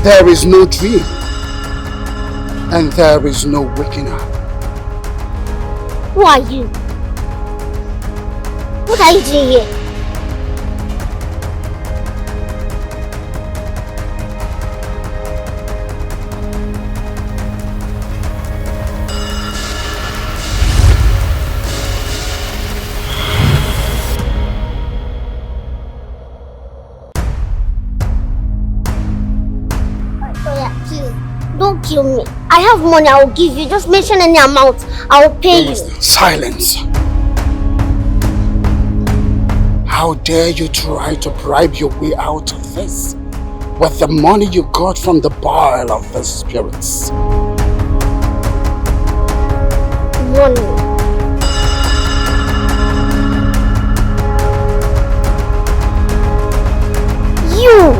there is no dream, and there is no waking up. Who are you? What are you doing here? Don't kill me. I have money I will give you. Just mention any amount. I will pay you. Silence. How dare you try to bribe your way out of this with the money you got from the boil of the spirits? Money. You.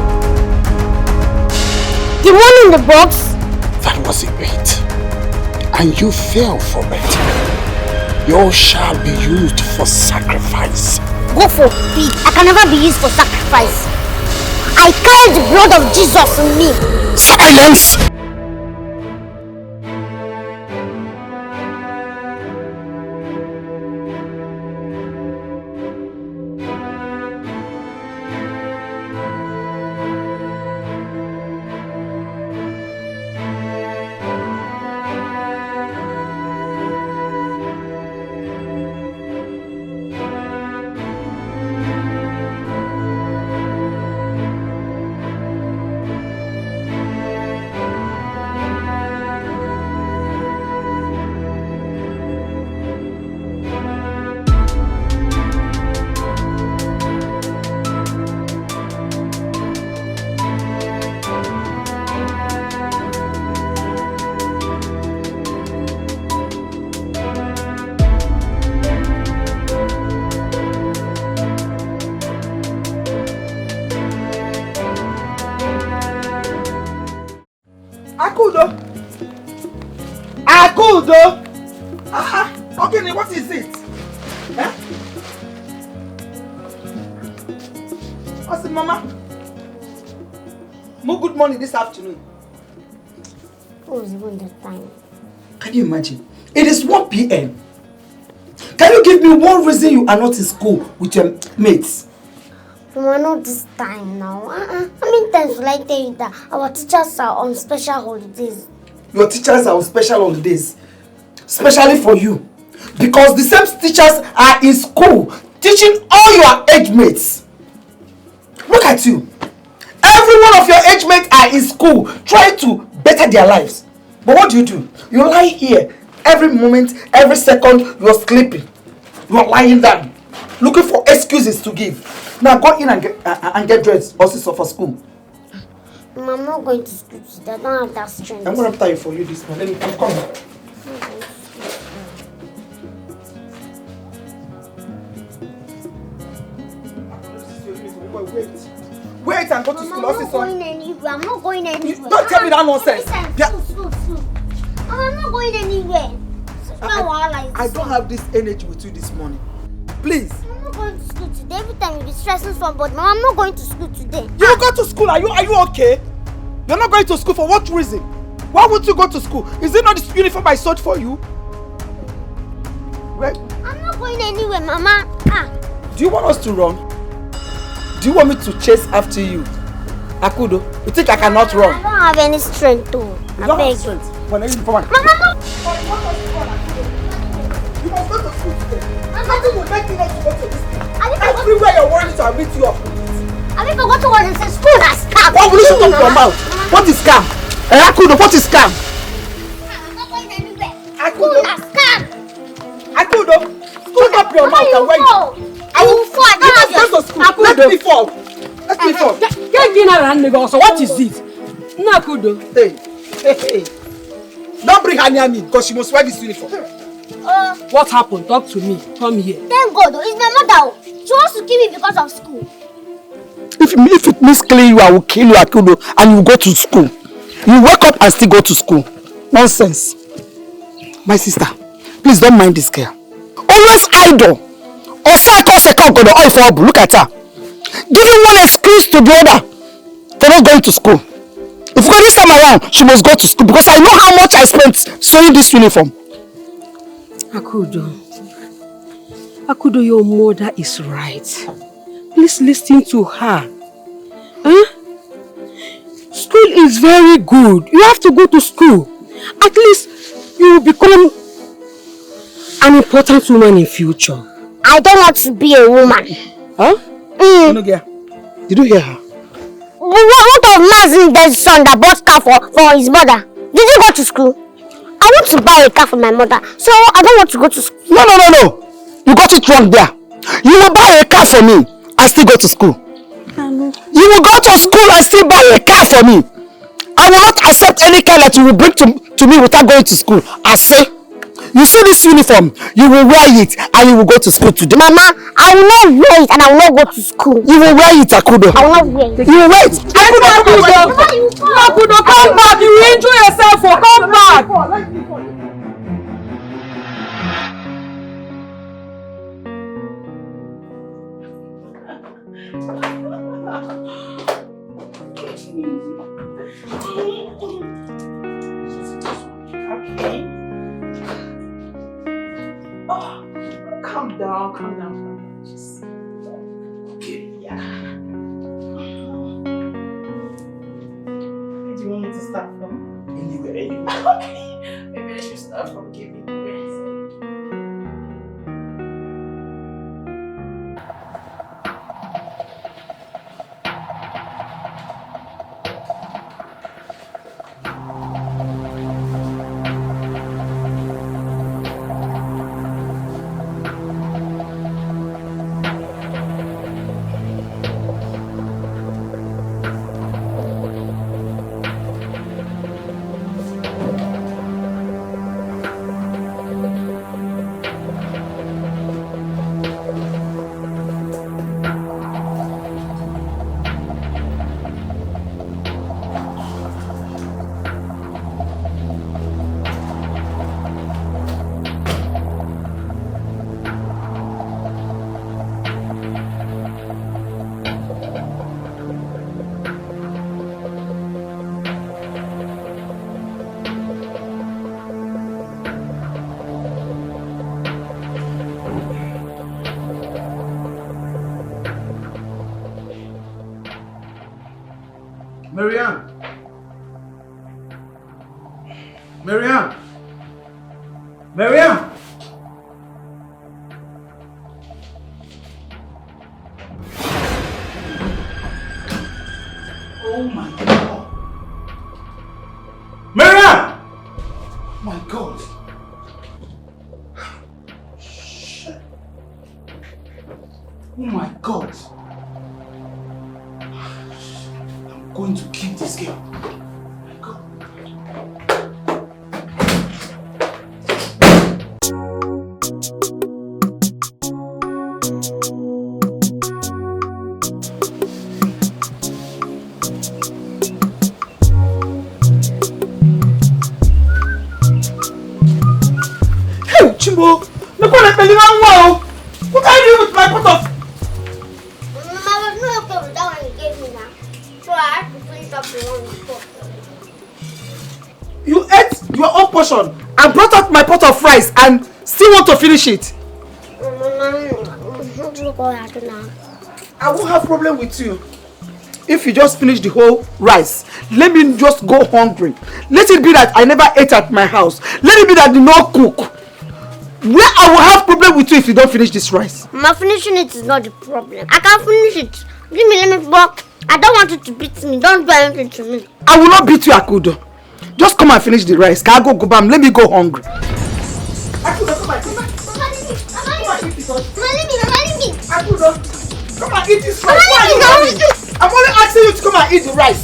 The one in the box? That was a bait, and you fell for it. Yours shall be used for sacrifice. Go for feed. I can never be used for sacrifice. I carry the blood of Jesus in me. Silence! Okay, what is it? Eh? What's it, Mama? More good morning this afternoon. What was even the time? Can you imagine? It is 1 p.m. Can you give me one reason you are not in school with your mates? Mama, not this time now. How many times will I tell you that our teachers are on special holidays? Your teachers are on special holidays. Especially for you. Because the same teachers are in school teaching all your age mates. Look at you. Every one of your age mates are in school trying to better their lives. But what do? You lie here every moment, every second you are sleeping. You are lying down, looking for excuses to give. Now go in and get dressed also for school. Mama, I'm not going to school today. I don't have that strength. I'm going to tie for you this one. Let me come. Wait and go to school. I'm not going anywhere. I'm not going anywhere. Don't tell me that nonsense. I'm not going anywhere. I don't have this energy with you this morning. Please. I'm not going to school today. Every time you be stressing somebody. Mama, I'm not going to school today. You go to school. Are you okay? You're not going to school for what reason? Why would you go to school? Is it not this uniform I sewed for you? Right? I'm not going anywhere, Mama. Do you want us to run? Do you want me to chase after you? Akudo, you think I cannot run? I don't have any strength too. You don't have strength? Mama, no! You must go to school today. Nothing will make you not to go to this school. Everywhere you're worried, I'll meet you up. I forgot to what it says. School has scam. What will you shut up your mouth? What is scam? Akudo, what is scam? I'm not going anywhere. Akudo. School has scam. Akudo, shut up your mouth and wait. I will fall. I don't have your school. Let me fall. Let me fall. So what is this? Nakudo. Hey. Don't bring her near me because she must wear this uniform. What happened? Talk to me. Come here. Thank God, it's my mother. She wants to kill me because of school. If it means killing you, I will kill you, Akudo, and you go to school. You wake up and still go to school. Nonsense. My sister, please don't mind this girl. Always idle. Look at her. Giving one excuse to the other for not going to school. If you go this time around, she must go to school because I know how much I spent sewing this uniform. Akudo, your mother is right. Please listen to her. Huh? School is very good. You have to go to school. At least you will become an important woman in future. I don't want to be a woman. Huh? Did you hear her? What of Mazin's son that bought car for his mother? Did you go to school? I want to buy a car for my mother, so I don't want to go to school. No. You got it wrong there. You will buy a car for me and still go to school. You will go to school and still buy a car for me. I will not accept any car that you will bring to me without going to school. I say, you see this uniform, you will wear it and you will go to school today. Mama, I will not wear it and I will not go to school. You will wear it, Akudo. I will not wear it. You will wear it. Akudo, come back. You will enjoy yourself. Come back. Calm down. Just... Okay, yeah. Where do you want me to start from? Anywhere. Okay. Maybe I should start from giving breast. Mariam! Oh my God! Mariam! My God! Shit! Oh my God! I'm going to kill this girl. My God! What are you doing with my pot of... Mama, I was not okay with that one you gave me now. So I had to finish up the one you put. You ate your own portion and brought out my pot of rice and still want to finish it. I won't have problem with you. If you just finish the whole rice, let me just go hungry. Let it be that I never ate at my house. Let it be that you not cook. Where I will have problem with you if you don't finish this rice. Mama, finishing it is not the problem. I can finish it. Give me lemon, but I don't want you to beat me. Don't do anything to me. I will not beat you, Akudo. Just come and finish the rice. Can I go bam? Let me go hungry. Akudo, come and eat. Akudo, come and eat this rice. I'm only asking you to come and eat the rice.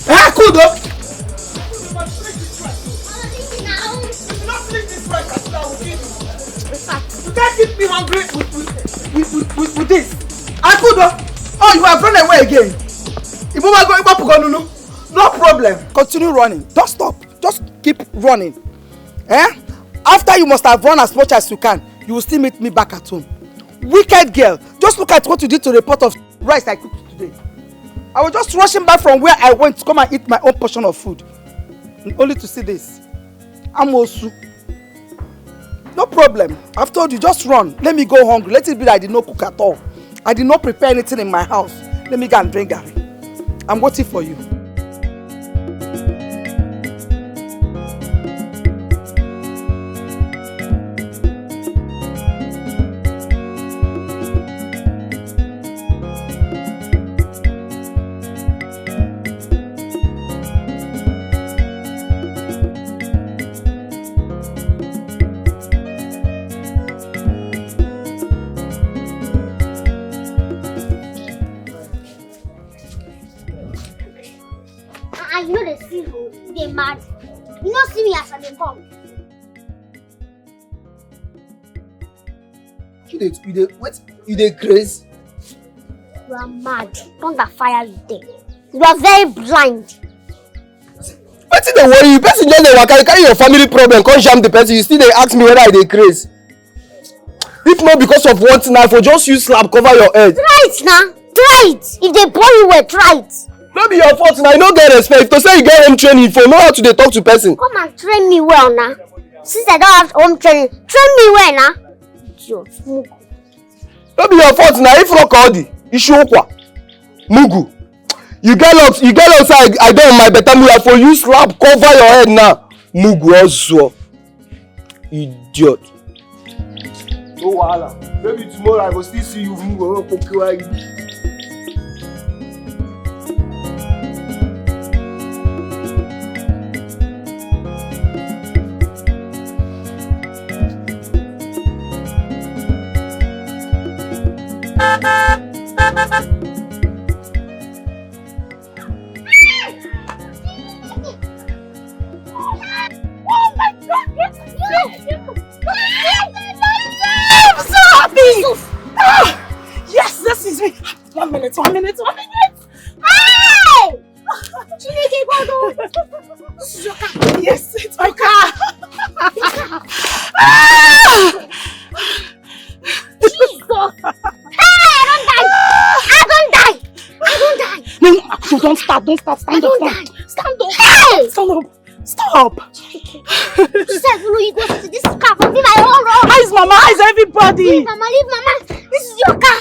Akudo. You can't keep me hungry with this. Akudo, oh, you have run away again. No problem. Continue running. Don't stop. Just keep running. After you must have run as much as you can, you will still meet me back at home. Wicked girl. Just look at what you did to the pot of rice I cooked today. I was just rushing back from where I went to come and eat my own portion of food. Only to see this. Amosu. No problem. I've told you, just run. Let me go hungry. Let it be that I did not cook at all. I did not prepare anything in my house. Let me go and drink garri. I'm waiting for you. You know they see who they mad. You don't see me as I dey come. You dey crazy? You are mad. Don't fire you there. You are very blind. Wetin dey worry you? Person just dey waka, you carry your family problem, come jam the person. You still dey ask me whether I dey crazy. If not because of one thing, I for just use slap cover your head. Try it now. Try it. If they born you well, try it. No be your fault now. You no get respect. To say you get home training, for know how to dey talk to person. Come and train me well now. Since I don't have home training, train me well now. Idiot. No be your fault now. If rock all the Ishuokwa, Mugu, you get up outside. I don my better mood for you slap cover your head now. Mugu also, idiot. No wahala. Maybe tomorrow I go still see you. Mugu. Yes, this is me. 1 minute. Hey! This is your car. Yes, it's my car. Jesus! Hey, I don't die! No, don't start. Stand up. Hey! Stand up. Stop. She said, you go to this car for me, my own road. How's Mama? How's everybody? Leave Mama. This is your car.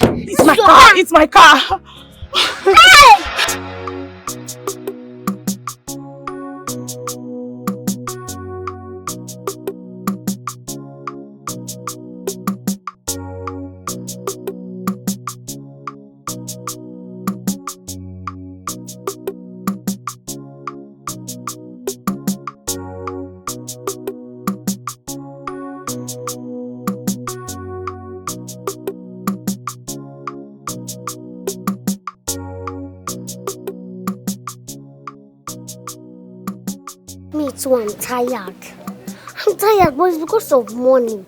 It's my car. Hey! Me too, I'm tired. But it's because of money.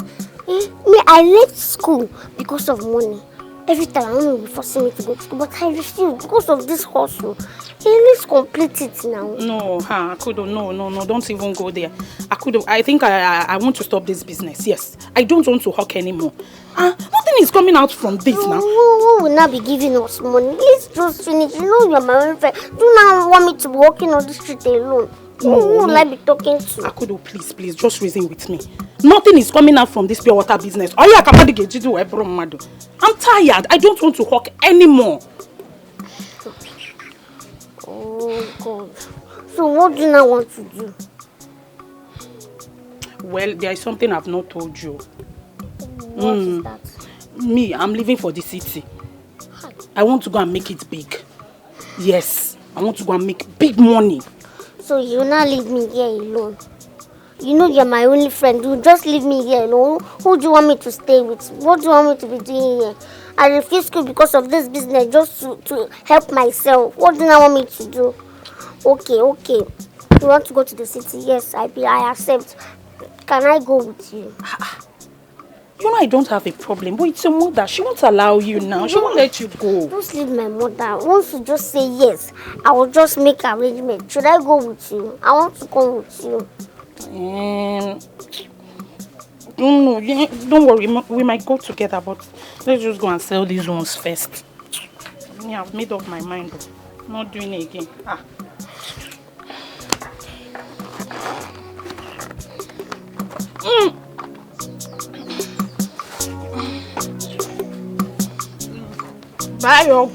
Me, I left school because of money. Every time I want to be forcing me to go to school, but I refuse because of this hustle. Let's complete it now. No, Akudo, no, don't even go there. Akudo, I think I want to stop this business. Yes, I don't want to hawk anymore. Nothing is coming out from this now. Who will not be giving us money? Let's just finish. You know you're my own friend. Do not want me to be walking on the street alone. Who will I be talking to? Akudo, please, just reason with me. Nothing is coming out from this pure water business. I'm tired. I don't want to hawk anymore. Oh God. So what do you now want to do? Well, there is something I've not told you. What is that? Me, I'm leaving for the city. I want to go and make it big. Yes, I want to go and make big money. So you will not leave me here alone? You know you're my only friend. You just leave me here alone. Who do you want me to stay with? What do you want me to be doing here? I refuse school because of this business, just to help myself. What do you want me to do? Okay. You want to go to the city? Yes, I accept. Can I go with you? You know I don't have a problem, but it's your mother. She won't allow you now. She won't let you go. Just leave my mother. Once you just say yes, I will just make arrangements. Should I go with you? I want to come with you. Don't worry. We might go together, but let's just go and sell these ones first. Yeah, I've made up my mind. Not doing it again. Ah. Bye, yo.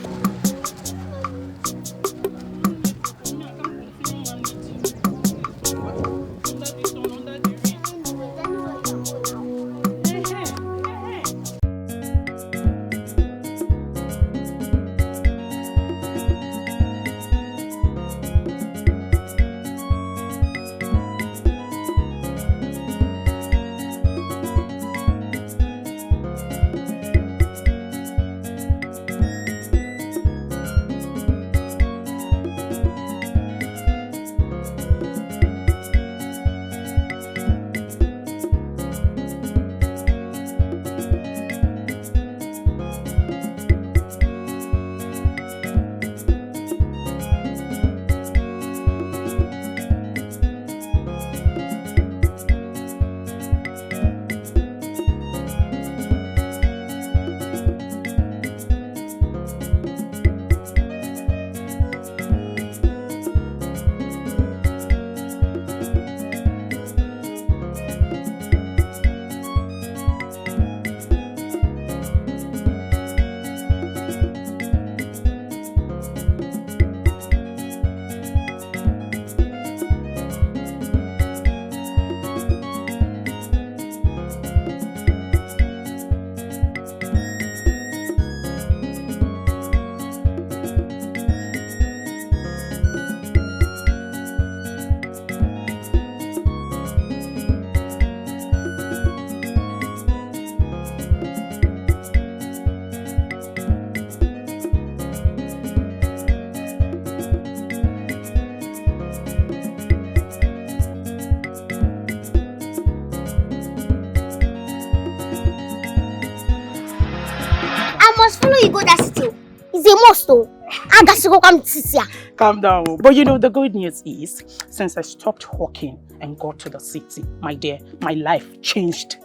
You go that city. It's a must though. I got to go come to city. Calm down. But you know, the good news is, since I stopped working and got to the city, my dear, my life changed.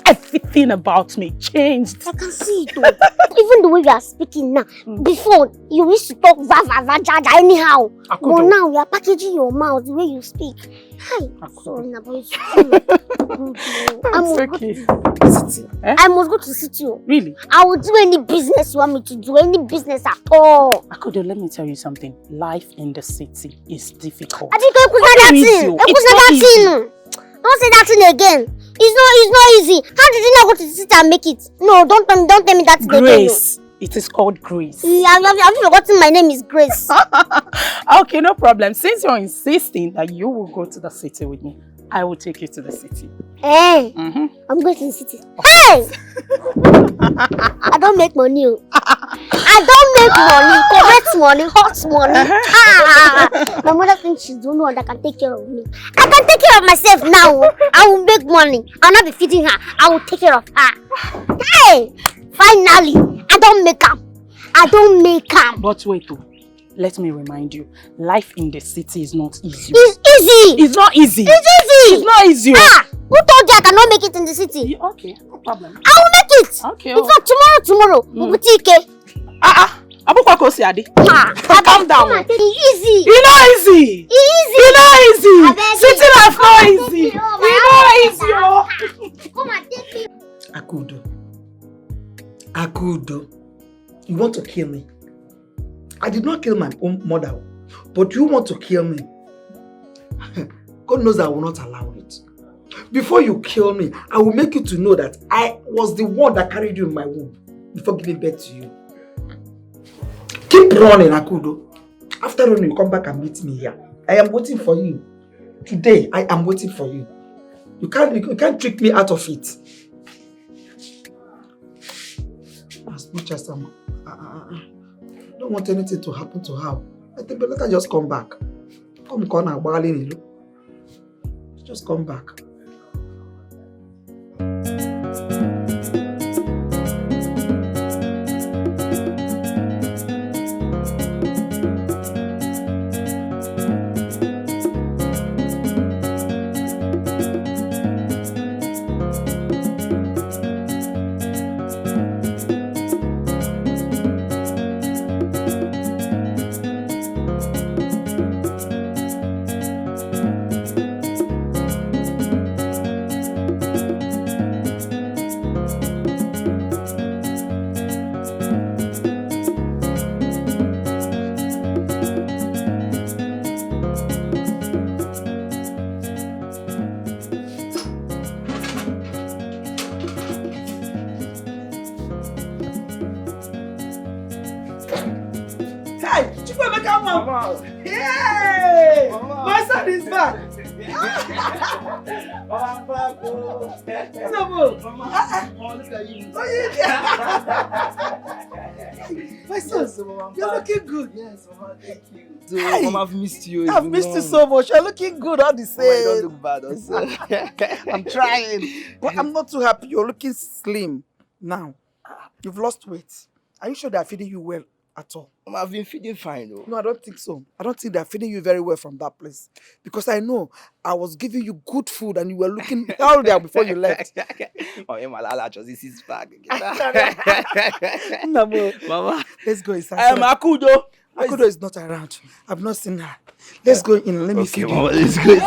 Everything about me changed. I can see it though. Even the way you are speaking now. Before, you used to talk va anyhow. But now you are packaging your mouth the way you speak. Hi. Sorry, but it's true. I must go to the city. I must go to the city. Really? I will do any business you want me to do. Any business at all. Akudo, let me tell you something. Life in the city is difficult. I think it's not easy. Don't say that thing again. It's not easy. How did you not go to the city and make it? No, don't tell me that again. Grace. It is called Grace. Have you forgotten my name is Grace? Okay, no problem. Since you're insisting that you will go to the city with me, I will take you to the city. Hey, I'm going to the city. Hey! I don't make money. I don't make money. Correct money, hot money. My mother thinks she's the only one that can take care of me. I can take care of myself now. I will make money. I'll not be feeding her. I will take care of her. Hey! Finally, I don't make up. I don't make up. But wait, let me remind you, life in the city is not easy. It's easy. It's not easy. It's easy. It's not easy. Who told you I cannot make it in the city? Okay, no problem. I will make it. Okay. In fact, tomorrow, we will take it. Calm down. It's easy. It's not easy. It's not easy. City life not easy. It's not easy. Come and take me. Akudo, you want to kill me? I did not kill my own mother, but you want to kill me. God knows I will not allow it. Before you kill me, I will make you to know that I was the one that carried you in my womb before giving birth to you. Keep running, Akudo. After running, you come back and meet me here. I am waiting for you. Today, I am waiting for you. You can't trick me out of it. As much as I don't want anything to happen to her. I think let her just come back. Just come back. house. Yay! My son is back. My son, you're looking good. Yes, Mama, thank you. Hey. Mama, I've missed you. I've missed you so much. You're looking good all the Mama, you don't same. look bad also. I'm trying. But I'm not too happy. You're looking slim now. You've lost weight. Are you sure they're feeding you well at all? Mama, I've been feeling fine though. No, I don't think so. I don't think they're feeding you very well from that place. Because I know I was giving you good food and you were looking all there before you left. Oh, yeah, Malala, just this is back again. No, Mama, let's go inside. Akudo. Akudo is not around. I've not seen her. Let's go in. Let me see. Okay, Mama, let's go.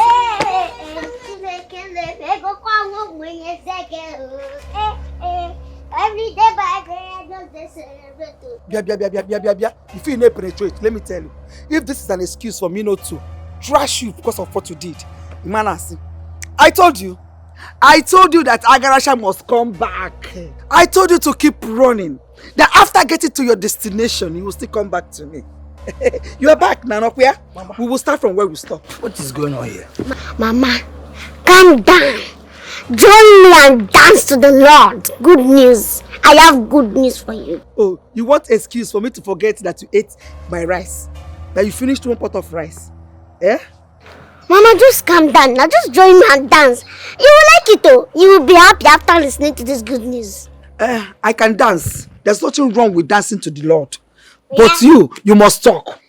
Every day by day, I just celebrate. Bia. If you need penetrate, let me tell you. If this is an excuse for me not to trash you because of what you did, Imanasi, I told you that Agarasha must come back. I told you to keep running. That after getting to your destination, you will still come back to me. You are back, Nanokwia. We will start from where we stop. What is going on here? Mama, calm down. Join me and dance to the Lord. Good news. I have good news for you. Oh, you want excuse for me to forget that you ate my rice? That you finished one pot of rice? Eh? Mama, just calm down. Now just join me and dance. You will like it though. You will be happy after listening to this good news. I can dance. There's nothing wrong with dancing to the Lord. Yeah. But you must talk.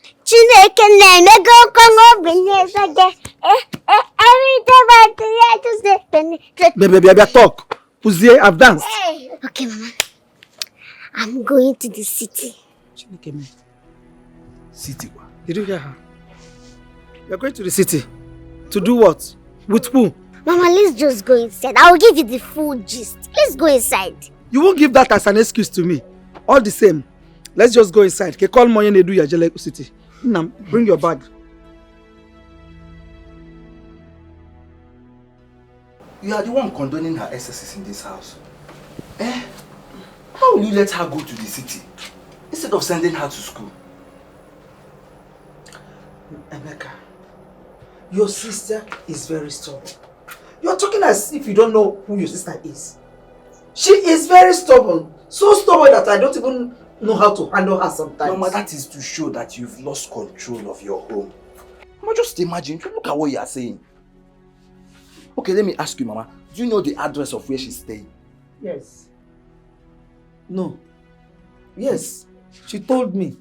Every day, Baby, talk. Uzie, I've danced. Okay, Mama. I'm going to the city. City? Did you hear her? You're going to the city. To do what? With who? Mama, let's just go inside. I'll give you the full gist. Let's go inside. You won't give that as an excuse to me. All the same, let's just go inside. Call Moye Nedu Yajele City. Nam, bring your bag. You are the one condoning her excesses in this house. Eh? How will you let her go to the city instead of sending her to school? Emeka, your sister is very stubborn. You're talking as if you don't know who your sister is. She is very stubborn. So stubborn that I don't even know how to handle her sometimes. Mama, that is to show that you've lost control of your home. Mama, just imagine. Look at what you are saying. Okay, let me ask you, Mama. Do you know the address of where she's staying? Yes. No. Yes. She told me.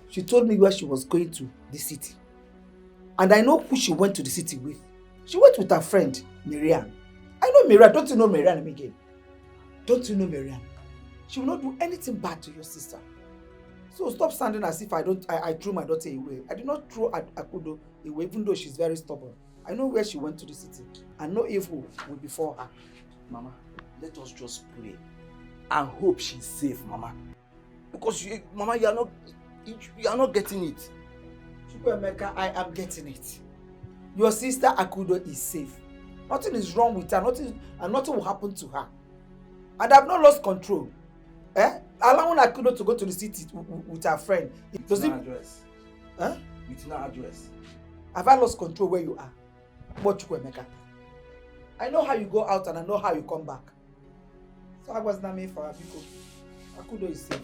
She told me where she was going to the city. And I know who she went to the city with. She went with her friend, Marianne. I know Marianne. Don't you know Marianne again? Don't you know Marianne? She will not do anything bad to your sister. So stop standing as if I threw my daughter away. I did not throw Akudo away, even though she's very stubborn. I know where she went to the city. And no evil will befall her. Mama, let us just pray and hope she's safe, Mama. Because Mama, you are not getting it. Chukwemeka, I am getting it. Your sister Akudo is safe. Nothing is wrong with her, nothing will happen to her. And I have not lost control. Allowing Akudo to go to the city with her friend. With no address. Huh? With no address. Have I lost control where you are? But Chukwemeka, I know how you go out and I know how you come back. So I was not made for her because Akudo is safe.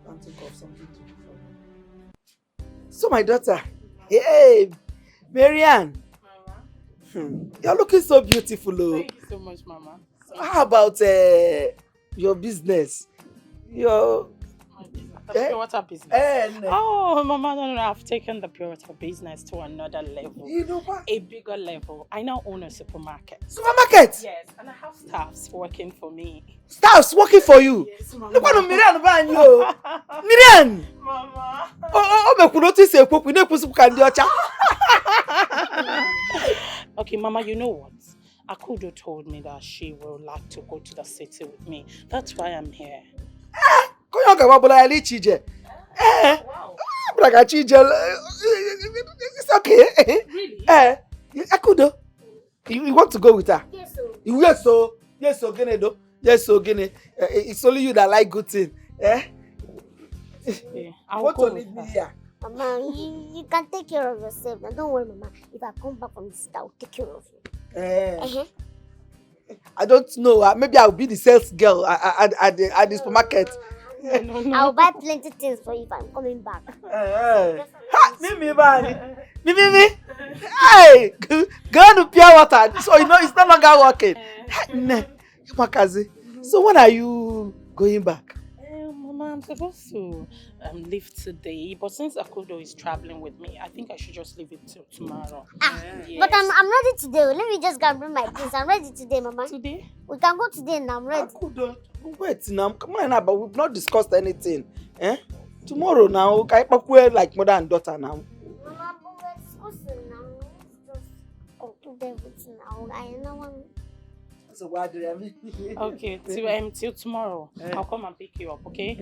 Can't think of something to do for me. So my daughter, hey, Marianne. Mama. You're looking so beautiful. Thank you so much, Mama. How about your business? Your pure water business. Oh, Mama, no, I've taken the pure water business to another level. You know what? A bigger level. I now own a supermarket. Supermarket? Yes, and I have staffs working for me. Staffs working for you? Yes, Mama. Look what Miriam ban you. Miriam! Mama. Okay, Mama, you know what? Akudo told me that she will like to go to the city with me. That's why I'm here. Wow. It's okay. Really? Akudo, you want to go with her? Yes, sir. Yes, so Genedo. Yes, so Gene. It's only you that like good thing. Yeah, I'll want go to with leave me her. here. Mama, you can take care of yourself. Now, don't worry, Mama. If I come back from this, I'll take care of you. I don't know. Maybe I'll be the sales girl at the supermarket. No. I'll buy plenty things for you if I'm coming back. Mimi. Hey, go to pure water. So you know it's no longer working. Makazi. So when are you going back? Mama, I'm supposed to leave today, but since Akudo is traveling with me, I think I should just leave it till tomorrow. Yes. But I'm ready today. Let me just go and bring my things. I'm ready today, Mama. Today? We can go today and I'm ready. Akudo, wait now. Come on now, but we've not discussed anything. Tomorrow now, can you like mother and daughter now? Mama, but we're discussing now. Let's just conclude everything now. I know one. So why do you Okay, till tomorrow. I'll come and pick you up, okay?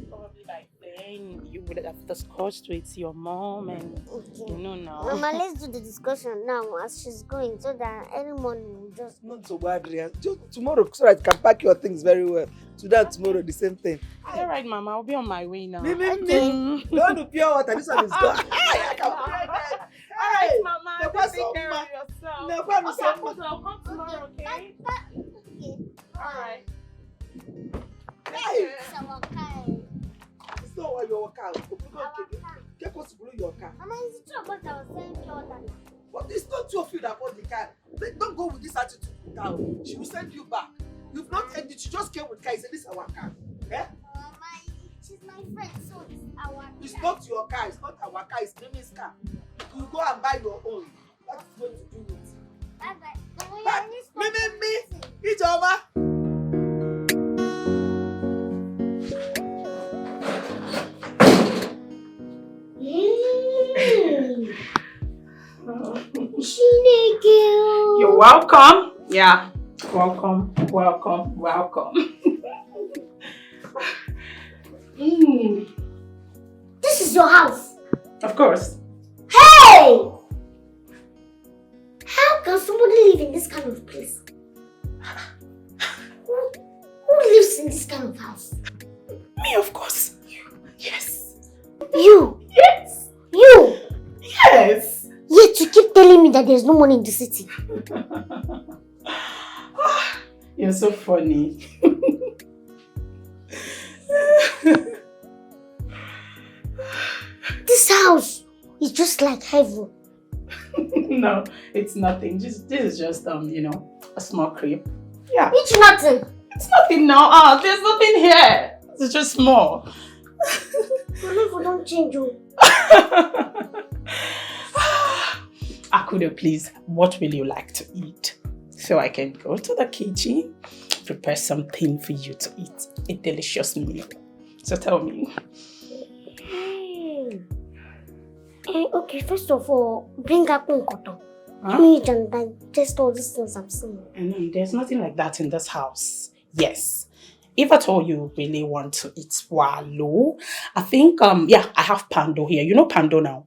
Probably by then you would have discussed with your mom and you know now. Mama, let's do the discussion now as she's going so that any morning we'll just not so bad, just tomorrow so that you can pack your things very well. Today and tomorrow the same thing. All right, Mama, I'll be on my way now. Don't do pure water. This one is gone. All right, Mama. Take care of yourself. No, okay, I'll come tomorrow, okay? All right. Hey! It's not why you're working out. Get what's to your car. Mama, is it true about I was saying pure water now? But it's not two of you that bought the car. Don't go with this attitude now. She will send you back. You've not ended. She just came with car. He said, this is our car. Mama, she's my friend, so it's our car. It's not your car. It's not our car. It's Mimi's car. You go and buy your own. What is going to do with it? Bye-bye. Mimi, it's over. You're welcome. Yeah. Welcome. This is your house. Of course. Hey! How can somebody live in this kind of place? Who lives in this kind of house? Me, of course. Yes. You? Yes. You? Yes. Yet you keep telling me that there's no money in the city. You're so funny. This house is just like heaven. No, it's nothing. This is just a small crib. Yeah. It's nothing. It's nothing now. There's nothing here. It's just small. Your level don't change you. Akudo, please, what will you like to eat? So I can go to the kitchen, prepare something for you to eat. A delicious meal. So tell me. Okay, first of all, bring up Nkoto. You can digest all these things I'm saying. There's nothing like that in this house. Yes. If at all you really want to eat swallow, I think, I have Pando here. You know Pando now?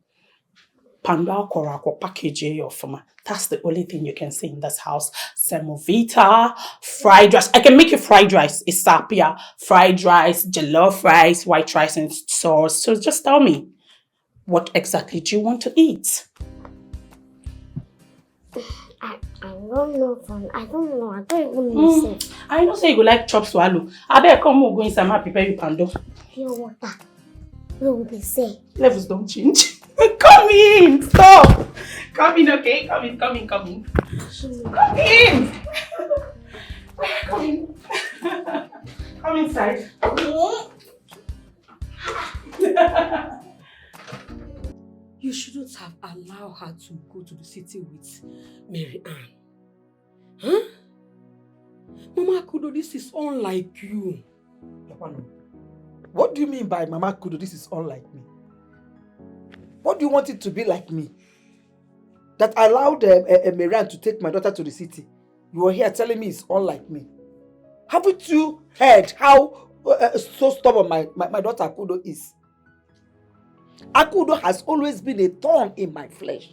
Pando Korako package of that's the only thing you can see in this house. Semovita, fried rice. I can make you fried rice. It's sapia, fried rice, jollof rice, white rice and sauce. So just tell me, what exactly do you want to eat? I don't know. I don't know. I don't even know. I know say you go like chop swallow. I better come go inside and prepare you Pando. Pure water. What would they say? Levels don't change. Come in! Stop! Come in, okay? Come in. Come in! Come in! Come in! Come inside. You shouldn't have allowed her to go to the city with Mary Ann. Huh? Mama Kudo, this is unlike you. What do you mean by Mama Kudo, this is unlike me? What do you want it to be like me? That I allowed Mary Ann to take my daughter to the city. You are here telling me it's unlike me. Haven't you heard how so stubborn my daughter Akudo is? Akudo has always been a thorn in my flesh.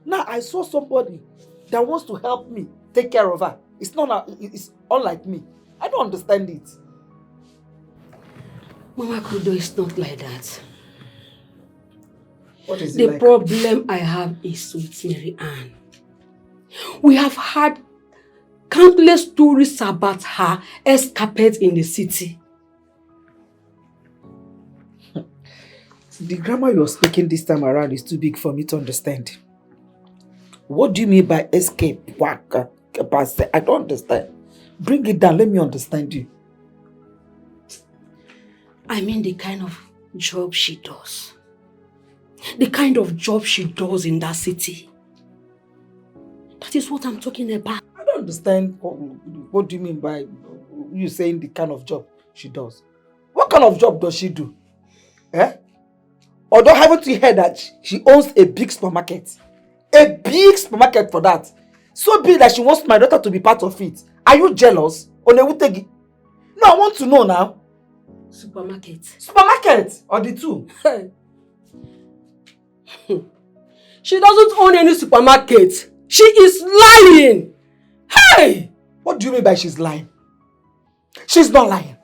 Now I saw somebody that wants to help me take care of her. It's unlike me. I don't understand it. Mama Kudo, it's not like that. What is it The like? problem I have is with Mary Ann. We have had countless stories about her escapades in the city. The grammar you're speaking this time around is too big for me to understand. What do you mean by escape? I don't understand. Bring it down, let me understand you. I mean the kind of job she does. The kind of job she does in that city. That is what I'm talking about. I don't understand what do you mean by you saying the kind of job she does. What kind of job does she do? Eh? Although haven't you heard that she owns a big supermarket? A big supermarket for that. So big that she wants my daughter to be part of it. Are you jealous? Onewutegi? No, I want to know now. Supermarket. Supermarket or the two? She doesn't own any supermarket. She is lying. Hey! What do you mean by she's lying? She's not lying.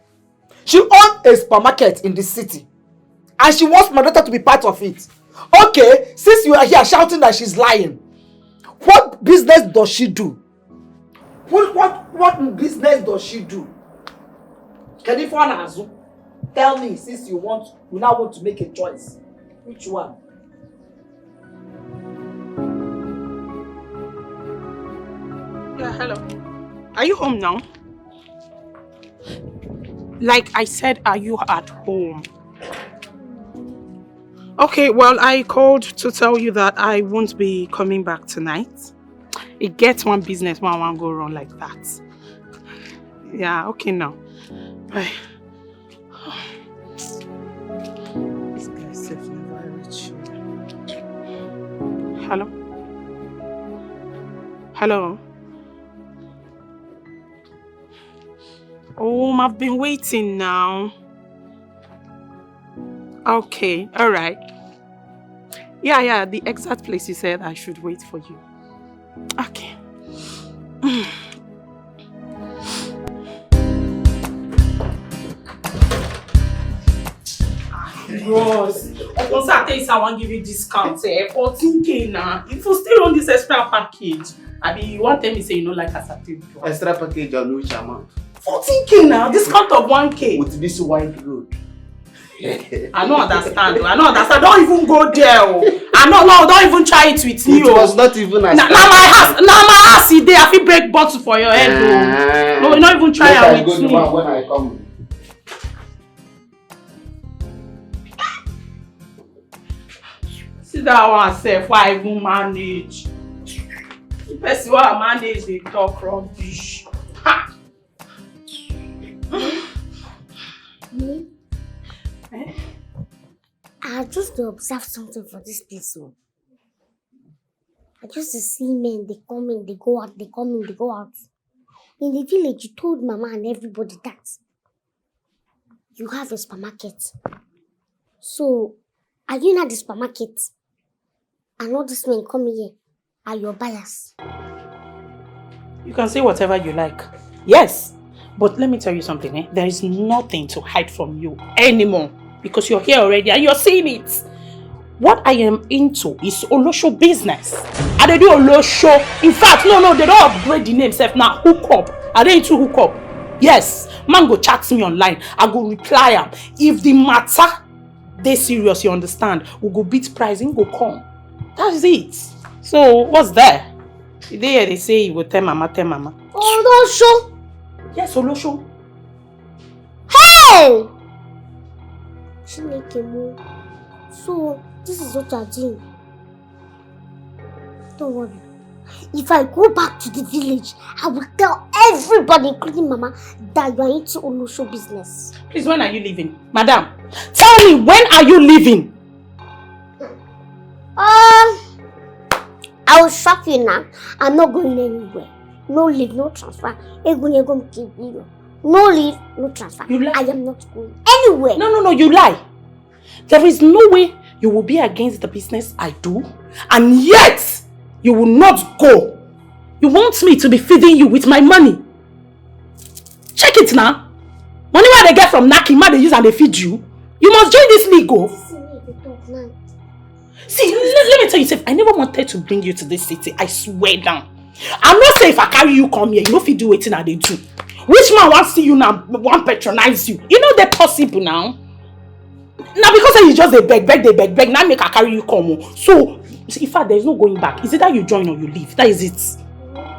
She owns a supermarket in the city. And she wants my daughter to be part of it. Okay, since you are here shouting that she's lying, what business does she do? What business does she do? Can you find Azu? Tell me, since you now want to make a choice. Which one? Yeah, hello. Are you home now? Like I said, are you at home? Okay, well, I called to tell you that I won't be coming back tonight. It gets one business when I want to go wrong like that. Yeah, okay now. Bye. This guy says never reach you. Hello? Hello? Oh, I've been waiting now. Okay, all right. Yeah, the exact place you said I should wait for you. Okay. Bros, I want to give you discount. 14K now. If you still on this extra package, you want to tell me say you know like a certain Extra package on which amount? 14K now, discount of 1K. With this wide road. I don't understand. Don't even go there. Don't even try it with me. It was not even as now my house is there. I feel break bottle for your head. No, not even try it with me. When I come. See that one self, why I even manage. The person who I manage, they talk rubbish. Ha! I just to observe something for this place. I just to see men, they come in, they go out, they come in, they go out. In the village, you told Mama and everybody that you have a supermarket. So, are you not the supermarket? And all these men come here are your buyers. You can say whatever you like. Yes, but let me tell you something. There is nothing to hide from you anymore. Because you're here already and you're seeing it. What I am into is Olosho business. And they do Olosho. In fact, no, they don't upgrade the name self now. Hook up. Are they into hook up? Yes. Man go chat me online. I go reply am. If the matter they serious, you understand, we go beat price and go come. That's it. So what's there? They say you go tell mama. Olosho. Yes, Olosho. Hey! So, this is what you're doing. Don't worry. If I go back to the village, I will tell everybody, including Mama, that you are into Olosho business. Please, when are you leaving? Madam, tell me, when are you leaving? I will shock you now. I'm not going anywhere. No leave, no transfer. No leave, no transfer. You lie. I am not going anywhere. No, you lie. There is no way you will be against the business I do, and yet you will not go. You want me to be feeding you with my money. Check it now. Money where they get from knacking, man, they use and they feed you. You must join this league, oh. See, let me tell you, I never wanted to bring you to this city. I swear down. I'm not saying if I carry you come here, you know if you do it now they do. Which man wants to see you now, want patronize you? You know they're possible now. Now because you just they beg, now make I carry you come. So in fact there's no going back. Is it that you join or you leave? That is it.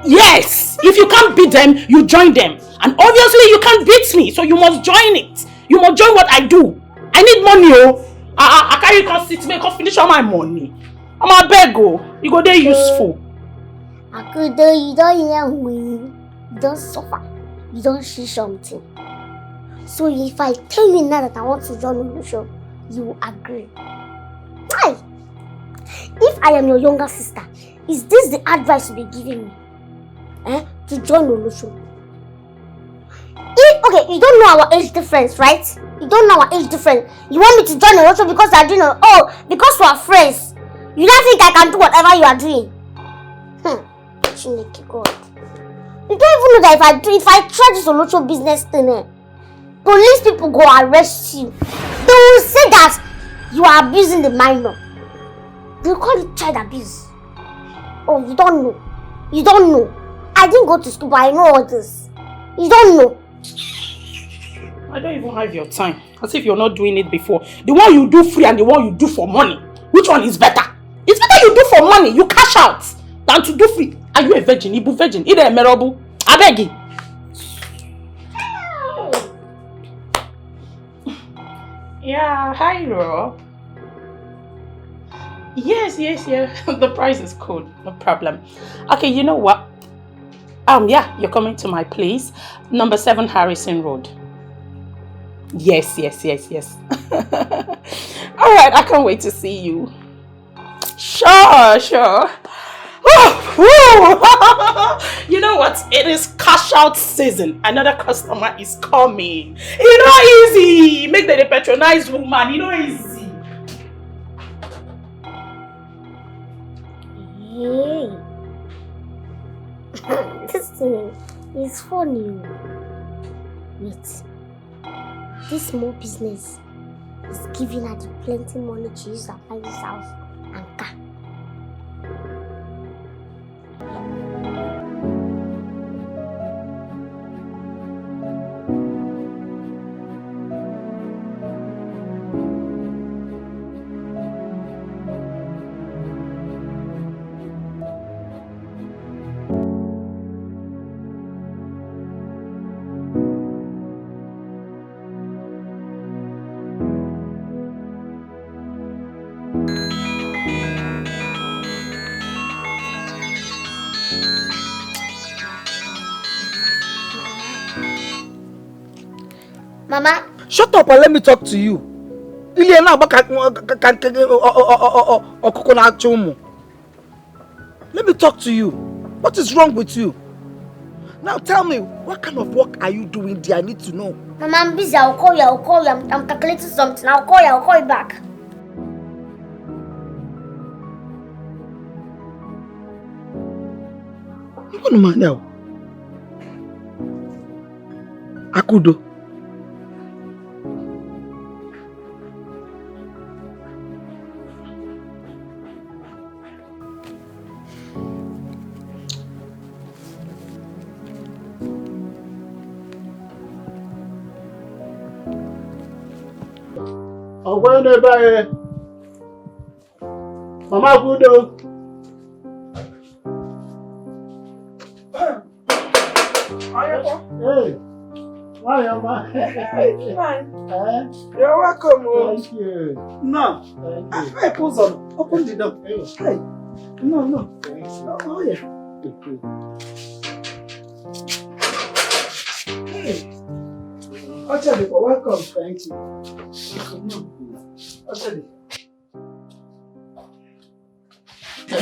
Yes! If you can't beat them, you join them. And obviously you can't beat me, so you must join it. You must join what I do. I need money, oh. I carry you come sit me, come finish all my money. I'm a beg, oh. You go there useful. I could do you don't hear me. You don't suffer. You don't see something. So if I tell you now that I want to join the show, you will agree. Why? If I am your younger sister, is this the advice you'll be giving me? To join the show? Okay, you don't know our age difference, right? You don't know our age difference. You want me to join the show because I do know? Oh, because we are friends. You don't think I can do whatever you are doing? God. You don't even know that if I try this Olocho business thing, police people go arrest you. They will say that you are abusing the minor. They will call it child abuse. Oh, you don't know. You don't know. I didn't go to school, but I know all this. You don't know. I don't even have your time. As if you're not doing it before. The one you do free and the one you do for money. Which one is better? It's better you do for money. You cash out than to do free. Are you a virgin? Ibu virgin? Either a merable? I beg you. Yeah, hi Ro. Yes. The price is cool. No problem. Okay, you know what? Yeah, you're coming to my place. Number 7 Harrison Road. Yes. Alright, I can't wait to see you. Sure. You know what? It is cash out season. Another customer is coming. You know easy. Make the patronized woman. You know easy. Hey. This thing is funny. Wait. This small business is giving her the plenty money to use to buy this house and car. Mama. Shut up and let me talk to you. Let me talk to you. What is wrong with you? Now tell me, what kind of work are you doing there? I need to know. Mama, I'm busy. I'll call you. I'm calculating something. I'll call you back. You want to mind now? Akudo. Mama Akudo. Hey, why am I? You're welcome. Thank you. No. Thank you. Hey, pause on. Open the door. Hey. No. Thank you. Oh, yeah. Hey. Actually, welcome. Thank you. Actually.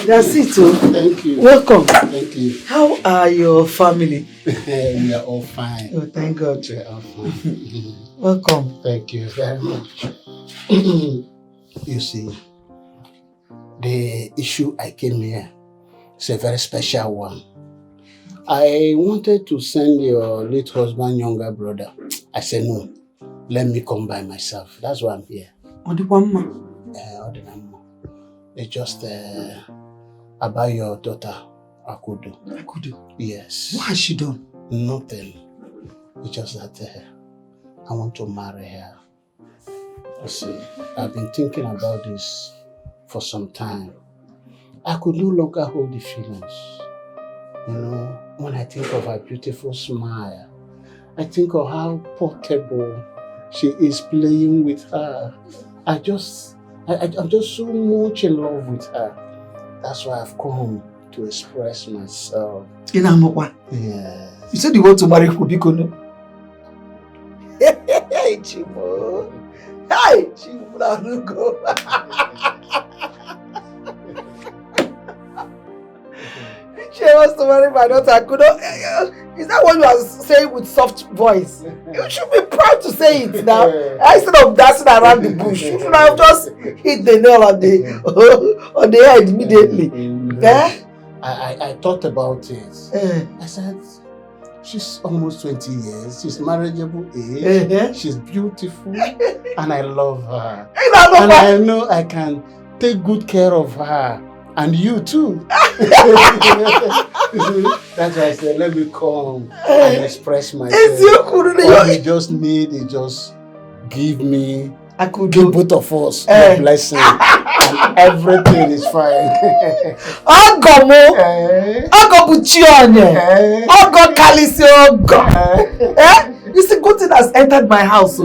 That's it, too. Thank you. Welcome. Thank you. How are your family? We are all fine. Oh, thank God. We are all fine. Welcome. Thank you very much. You see, the issue I came here is a very special one. I wanted to send your late husband, younger brother. I said no. let me come by myself. That's why I'm here. It's just about your daughter, Akudo. Akudo? Yes. What has she done? Nothing. It's just that I want to marry her. You see, I've been thinking about this for some time. I could no longer hold the feelings. You know, when I think of her beautiful smile, I think of how portable she is playing with her. I'm just so much in love with her. That's why I've come to express myself. Yeah. You said you want to marry Kubiko, no? Hey, Chimo. Hi, Chimo. She wants to marry my daughter. Is that what you are saying with soft voice? You should be proud to say it now. Instead of dancing around the bush, you should have just hit the nail on the head immediately. I thought about it. I said, she's almost 20 years. She's marriageable age. She's beautiful. And I love her. And I know I can take good care of her. And you too. That's why I said, let me come and express myself. What you just need is just give me, give both of us the blessing. And everything is fine. You see, good thing has entered my house.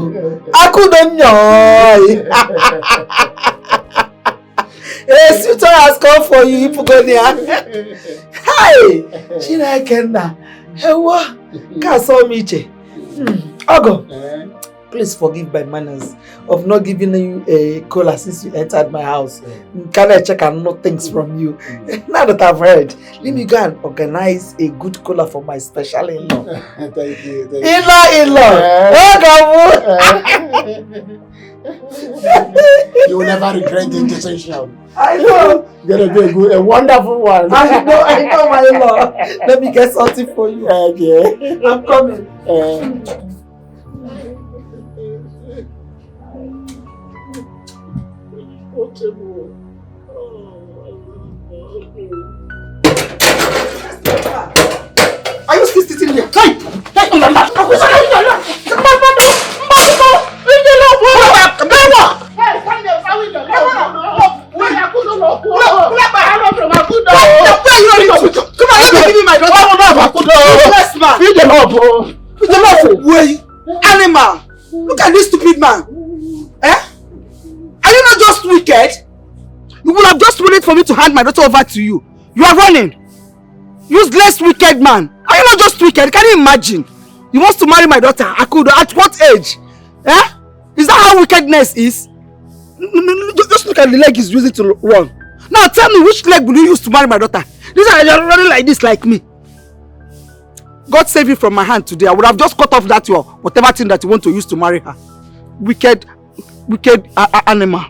Yes, Suitor has come for you, Ipugonia. Hi! China Kenda. Ewa! Kasomiche. Ogo, please forgive my manners of not giving you a cola since you entered my house. Can I check and know things from you? Now that I've heard, let me go and organize a good cola for my special in-law. Thank you. In-law! You will never regret the decision. I know. Gonna be a wonderful one. I know, my in-law. Let me get something for you. Okay. I'm coming. Are you still sitting here? Animal! Look at this stupid man! Are you not just wicked? You would have just waited for me to hand my daughter over to you. You are running! Useless wicked man! Are you not just wicked? Can you imagine? He wants to marry my daughter, Akudo, at what age? Is that how wickedness is? Just look at the leg he's using to run. Now tell me, which leg will you use to marry my daughter? These are running like this, like me. God save you from my hand today. I would have just cut off that your whatever thing that you want to use to marry her. Wicked animal.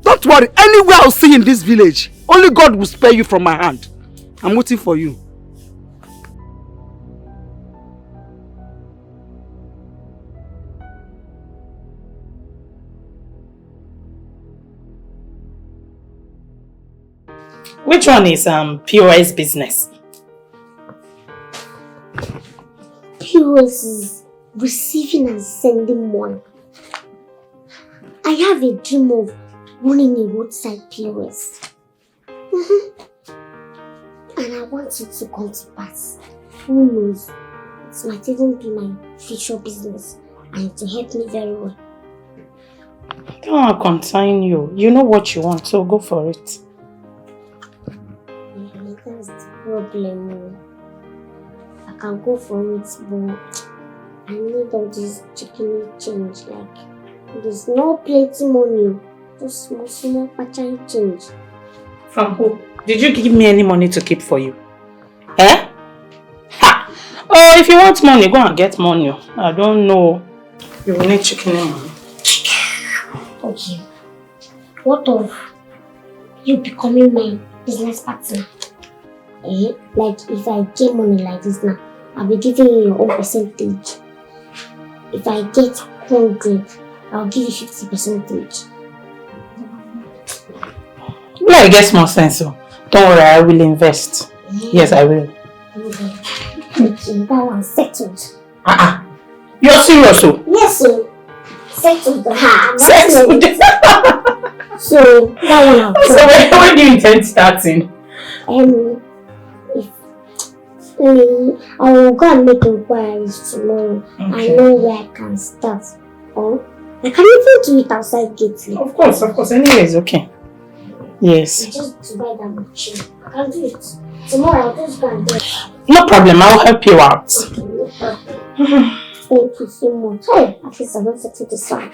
Don't worry. Anywhere I'll see in this village, only God will spare you from my hand. I'm waiting for you. Which one is POS business? POS is receiving and sending money. I have a dream of running a roadside POS. And I want it to come to pass. Who knows? It might even be my future business and it will help me very well. Don't concern you. You know what you want, so go for it. That's the problem. I can go for it, but I need all this chicken change. Like, there's no plenty money. Just small pachai change. From who? Did you give me any money to keep for you? Ha! Oh, if you want money, go and get money. I don't know. You will need chicken money. Okay. What of you becoming my business partner? Like, if I get money like this now, I'll be giving you your own percentage. If I get 100. I'll give you 50% each. Yeah, it gets more sense. So don't worry, I will invest. Yes, I will. Okay, that one settled. You're serious, so? Yes, sir. Settled. Settled. So that one I'll So when do you intend starting? I will go and make inquiries tomorrow. Okay. I know where I can start. Or I can even do it outside gate. Of course. Anyways, okay. Yes. Just to buy that machine. I can do it. Tomorrow I'll just go and do it. No problem, I'll help you out. Okay, no problem. Thank you so much. Hey, at least I don't settle this one.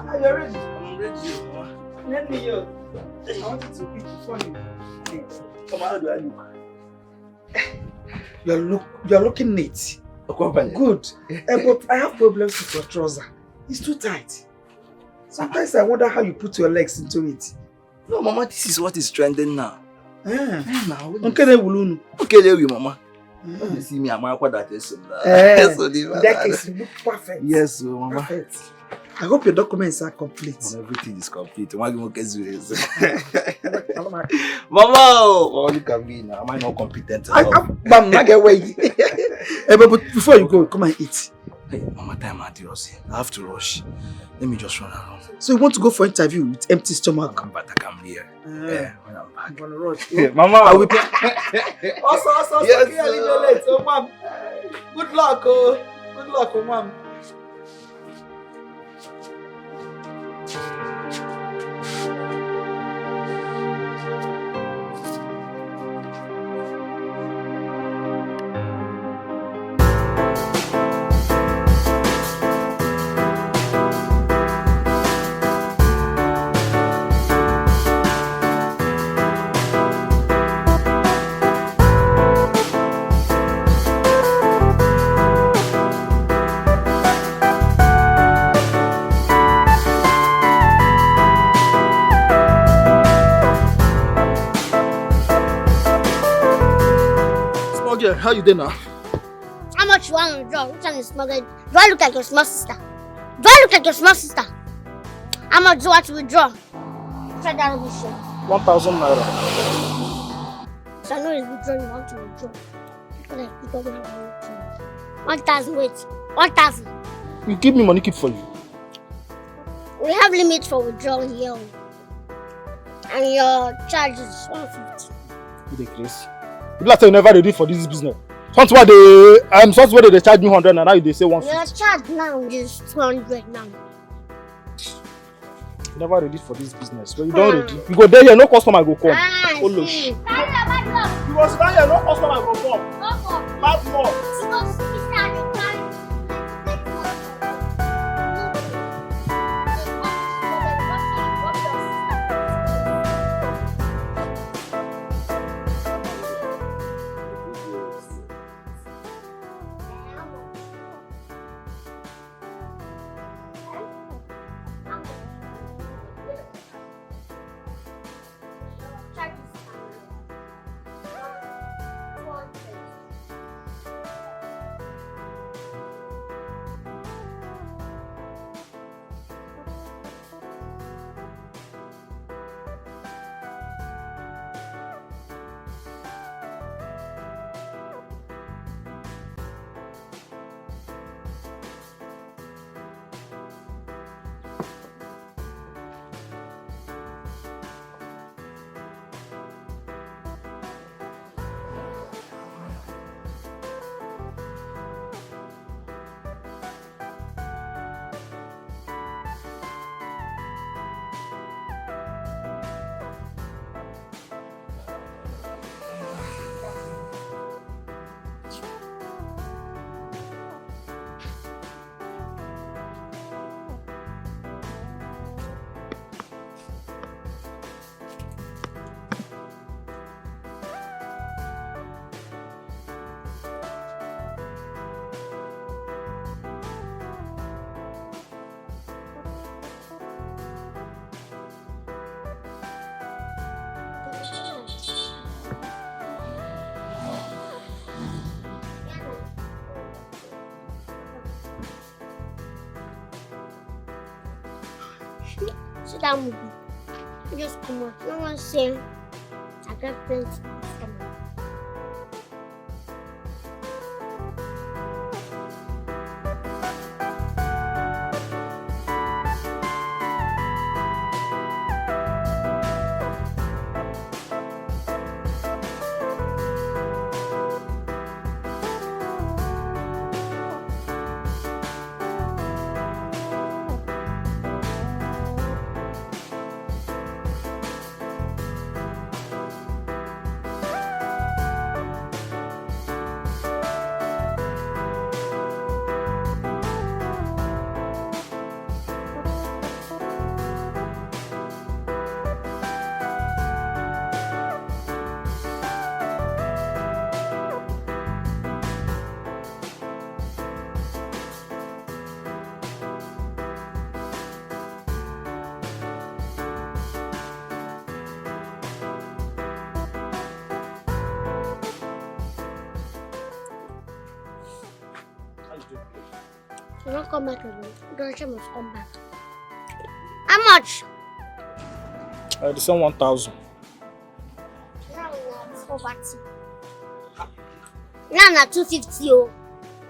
Are you ready? I'm ready. Let me I wanted to eat before you. Come on, how do I look? You're looking neat. Good. But I have problems with your trouser. It's too tight. Sometimes I wonder how you put your legs into it. No, Mama, this is what is trending now. Now, Okay, there you, Mama. When you see me, I'm going that is that case, you look perfect. Yes, Mama. Perfect. I hope your documents are complete. Everything is complete. Mama, look at me now. Am I not competent enough? But before you go, come and eat. Hey, Mama, time at yours. I have to rush. Let me just run around. So you want to go for interview with empty stomach? But I come here. When I'm back. I'm gonna rush. Mama, I will. Also, yes, late. Oh, mom. Good luck, mom. How you doing now? How much you want to draw? Which one is small girl? Do I look like your small sister? How much do you want to withdraw? Try that rubbish. 1,000 naira. So I know it's withdraw, you want to withdraw. Like, you don't have money. 1,000, wait. 1,000. You give me money, keep for you. We have limits for withdrawal here. And your charge is 150. You dey crazy. You like say you never ready for this business. Something why they charge me 100 and now they say 150. Your charge now is 200 now. You never ready for this business. When you don't ready, you go there here, no customer go come. You was down here, no customer go come. Bad luck. Sit down, Mugu. Just come out. No one saying I got plenty customers. You don't come back again. Dorothy must come back. How much? The same 1,000. Now 250 oh.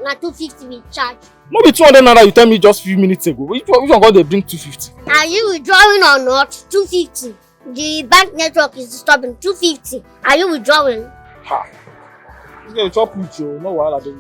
Now 250 we charge. No be 200 naira you tell me just few minutes ago. Which one got they bring 250? Are you withdrawing or not? 250. The bank network is disturbing. 250. Are you withdrawing? Ha. This guy chop with you. No wahala dey.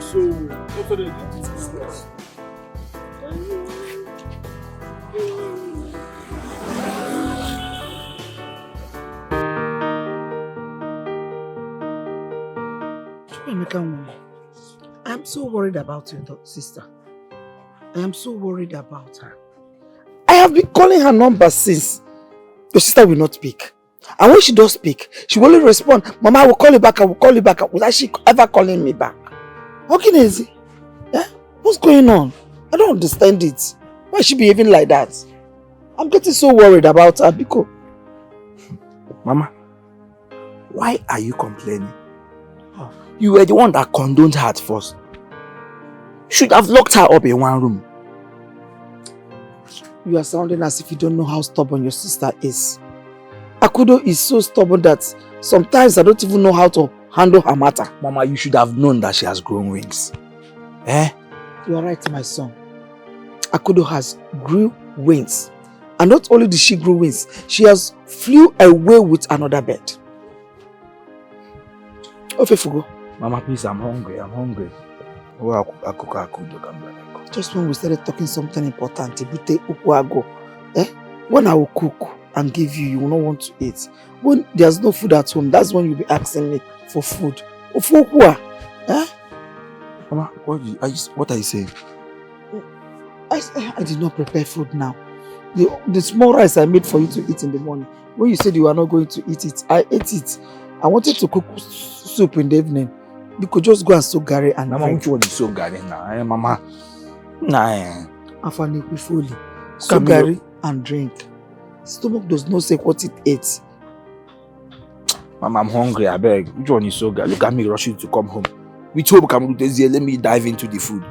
So what they do this business? I'm so worried about your sister. I am so worried about her. I have been calling her number since. Your sister will not speak. And when she does speak, she will only respond, Mama, I will call you back, I will call you back. Without she ever calling me back. Okay, Nancy. Yeah? What's going on? I don't understand it. Why is she behaving like that? I'm getting so worried about her because... Mama, why are you complaining? Oh. You were the one that condoned her at first. You should have locked her up in one room. You are sounding as if you don't know how stubborn your sister is. Akudo is so stubborn that sometimes I don't even know how to handle her matter. Mama, you should have known that she has grown wings. Eh? You are right, my son. Akudo has grew wings. And not only did she grow wings, she has flew away with another bird. Ofefugo. Mama, please, I'm hungry. I'm hungry. Just when we started talking something important, Ibute Ukwago, when I will cook and give you, you will not want to eat. When there's no food at home, that's when you'll be asking me for food. Mama, what are you saying? I did not prepare food now. The small rice I made for you to eat in the morning, when you said you were not going to eat it, I ate it. I wanted to cook soup in the evening. You could just go and soak Gary and Mama, which one is soak Gary now? Mama. Nah. Afani fully. Soak Gary and drink. Stomach does not say what it eats. Mama, I'm hungry, I beg. Which one is soak Gary? Look at me rushing to come home. Which hope can we do this? Let me dive into the food.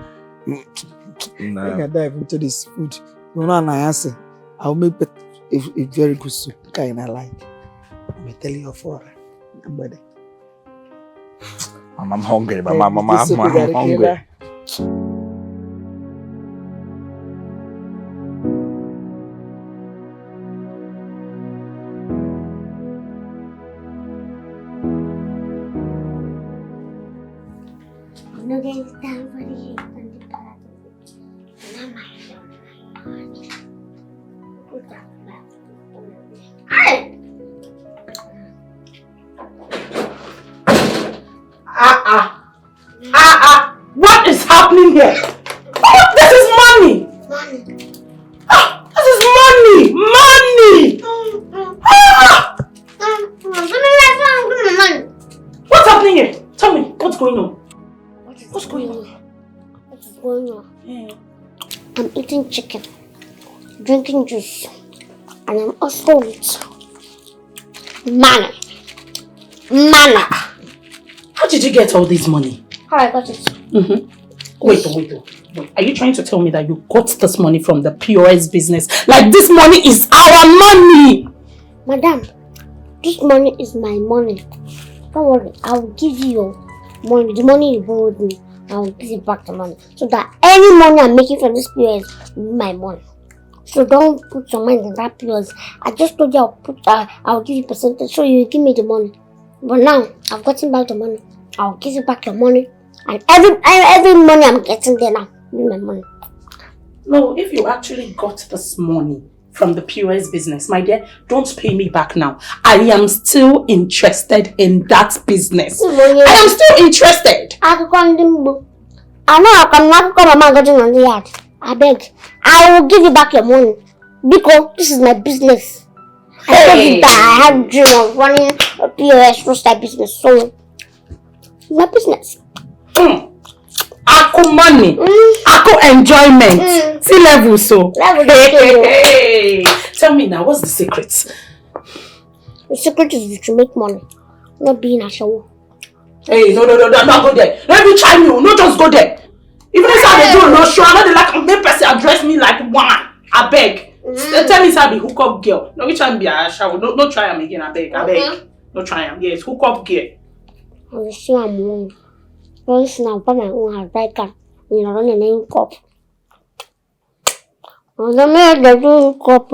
Nah. When I dive into this food, you know what I answer? I'll make a very good soup. Kind I like. I'm telling you for it. Mama, I'm hungry. Mama, I'm hungry. No, there is time for the heat and the parrot. What's going on? What's going on? What is going on? Yeah. I'm eating chicken, drinking juice, and I'm also with money. Money. How did you get all this money? How I got it? Wait. Are you trying to tell me that you got this money from the POS business? Like this money is our money! Madam, this money is my money. Don't worry, I will give you your money. The money you borrowed me, I will give you back the money. So that any money I'm making from this POS will be my money. So don't put your mind in that POS. I just told you I'll give you percentage, so you give me the money. But now, I've gotten back the money. I'll give you back your money. And every money I'm getting there now will be my money. No, if you actually got this money from the POS business, my dear, don't pay me back now. I am still interested in that business. I am still interested. I know I cannot come and get on the yard. I beg. I will give you back your money. Because this is my business. I told you that I have a dream of running a POS roaster business. So, my business. Ako money. Ako enjoyment. See level so. Hey. Tell me now, what's the secret? The secret is to make money. Not being a show. Hey, no, don't go there. Let me chime you. No, just go there. Even if I do not show, I know they like make person address me like one. I beg. Tell me, I be hook up girl. No, which one be a shower? No, try him again. I beg. No, try him. Yes, hook up girl. I'm sure I'm wrong. Once now, but my own has right car. You know, run a name cup. And the man that do cup.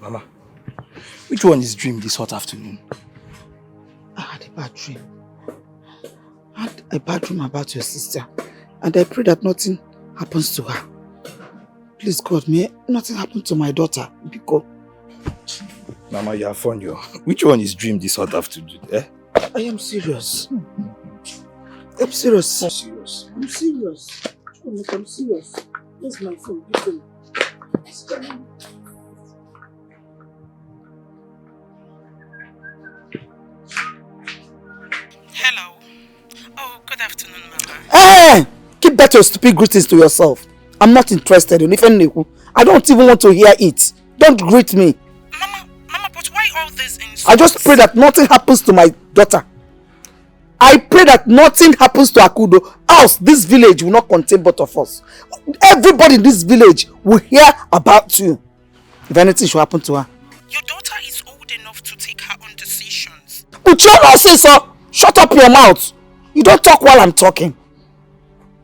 Mama, which one is dream this hot afternoon? I had a bad dream. I had a bad dream about your sister. And I pray that nothing happens to her. Please God, may nothing happen to my daughter. Because Mama, you are fun, yo. Which one is dream this hot afternoon, eh? I am serious. I'm serious. I'm serious. I'm serious. I'm serious. Here's my phone. Hello. Oh, good afternoon, Mama. Hey! Keep back your stupid greetings to yourself. I'm not interested in anything. I don't even want to hear it. Don't greet me. Mama, but why all this insults? I just pray that nothing happens to my daughter. I pray that nothing happens to Akudo, else this village will not contain both of us. Everybody in this village will hear about you. If anything should happen to her. Your daughter is old enough to take her own decisions. Uche nonsense, sir. Shut up your mouth. You don't talk while I'm talking.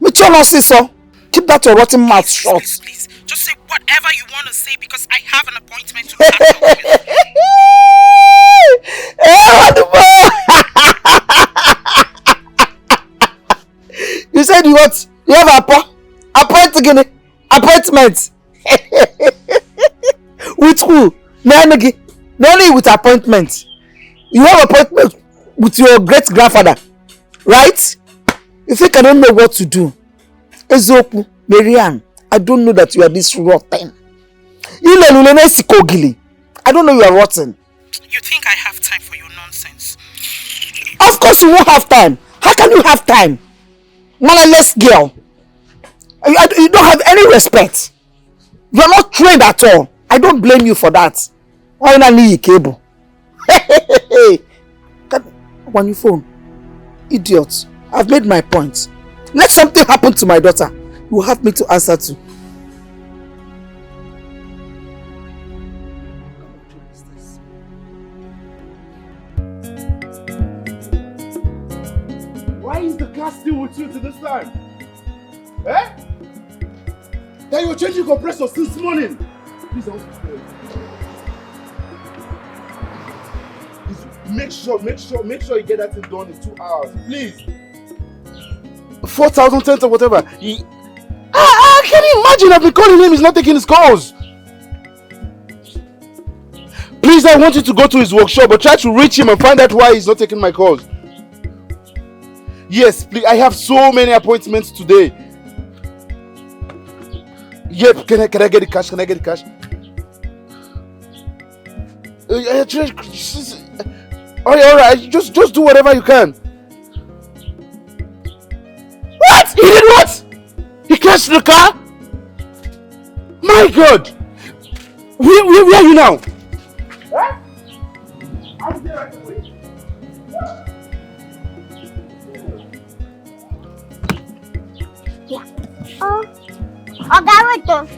Uche nonsense, sir. Keep that your rotten mouth shut. Please. Just say whatever you want to say because I have an appointment to catch up with. You said you what? You have appointment. With who? Only with appointment. You have appointment with your great grandfather, right? You think I don't know what to do? Ezoku, Marianne, I don't know that you are this rotten. I don't know you are rotten. You think I have time for your nonsense? Of course you won't have time. How can you have time? Mannerless girl. You don't have any respect. You are not trained at all. I don't blame you for that. Why not need cable? Hey! On your phone. Idiot. I've made my point. Let something happen to my daughter. You have me to answer to. Why is the car still with you to this time? Eh? That you were changing compressor since morning. Please don't stay. Make sure you get that thing done in 2 hours. Please. 4,000 cents or whatever. Can you imagine? I've been calling him, he's not taking his calls. Please, I want you to go to his workshop, but try to reach him and find out why he's not taking my calls. Yes, please. I have so many appointments today. Yep, can I get the cash? Can I get the cash? Alright, just do whatever you can. What? He did what? He crashed the car? My God! Where are you now? Huh? I'll be right away. Yeah. Oh, wait though.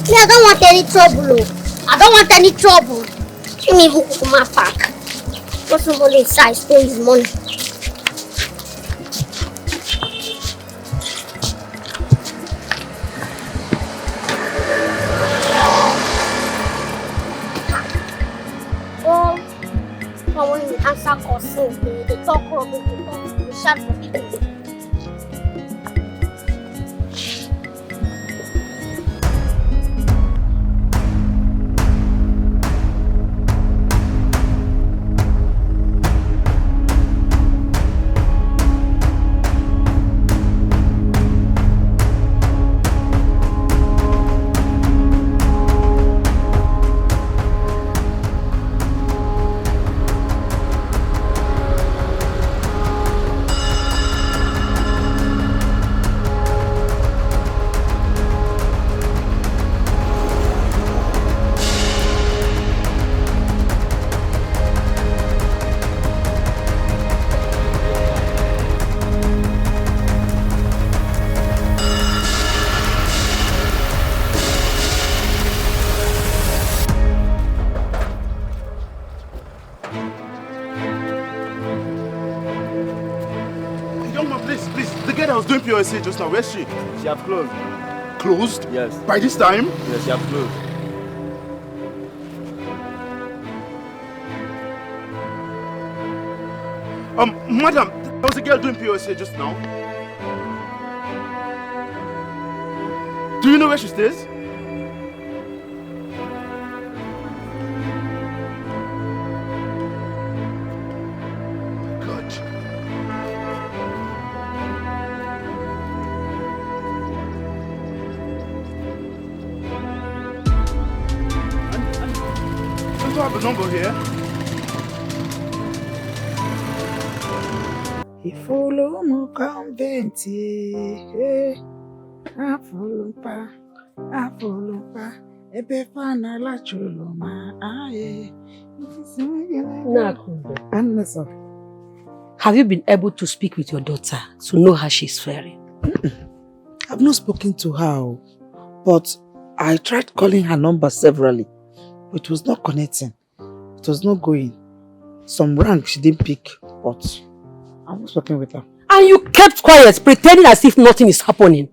Me, I don't want any trouble. I don't want any trouble. Let me even cook my pack. Not somebody inside stole his money. Oh, when you answer calls, they talk rubbish, they shout for people. Doing POSA just now, where's she? She have closed. Closed? Yes. By this time? Yes, she have closed. Madam, there was a girl doing POSA just now. Do you know where she stays? The number here. Ifulumu conventi, afulupa, Have you been able to speak with your daughter to know how she's faring? I've not spoken to her, but I tried calling her number severally, but it was not connecting. It was not going. Some rang, she didn't pick, but I'm not speaking with her. And you kept quiet, pretending as if nothing is happening.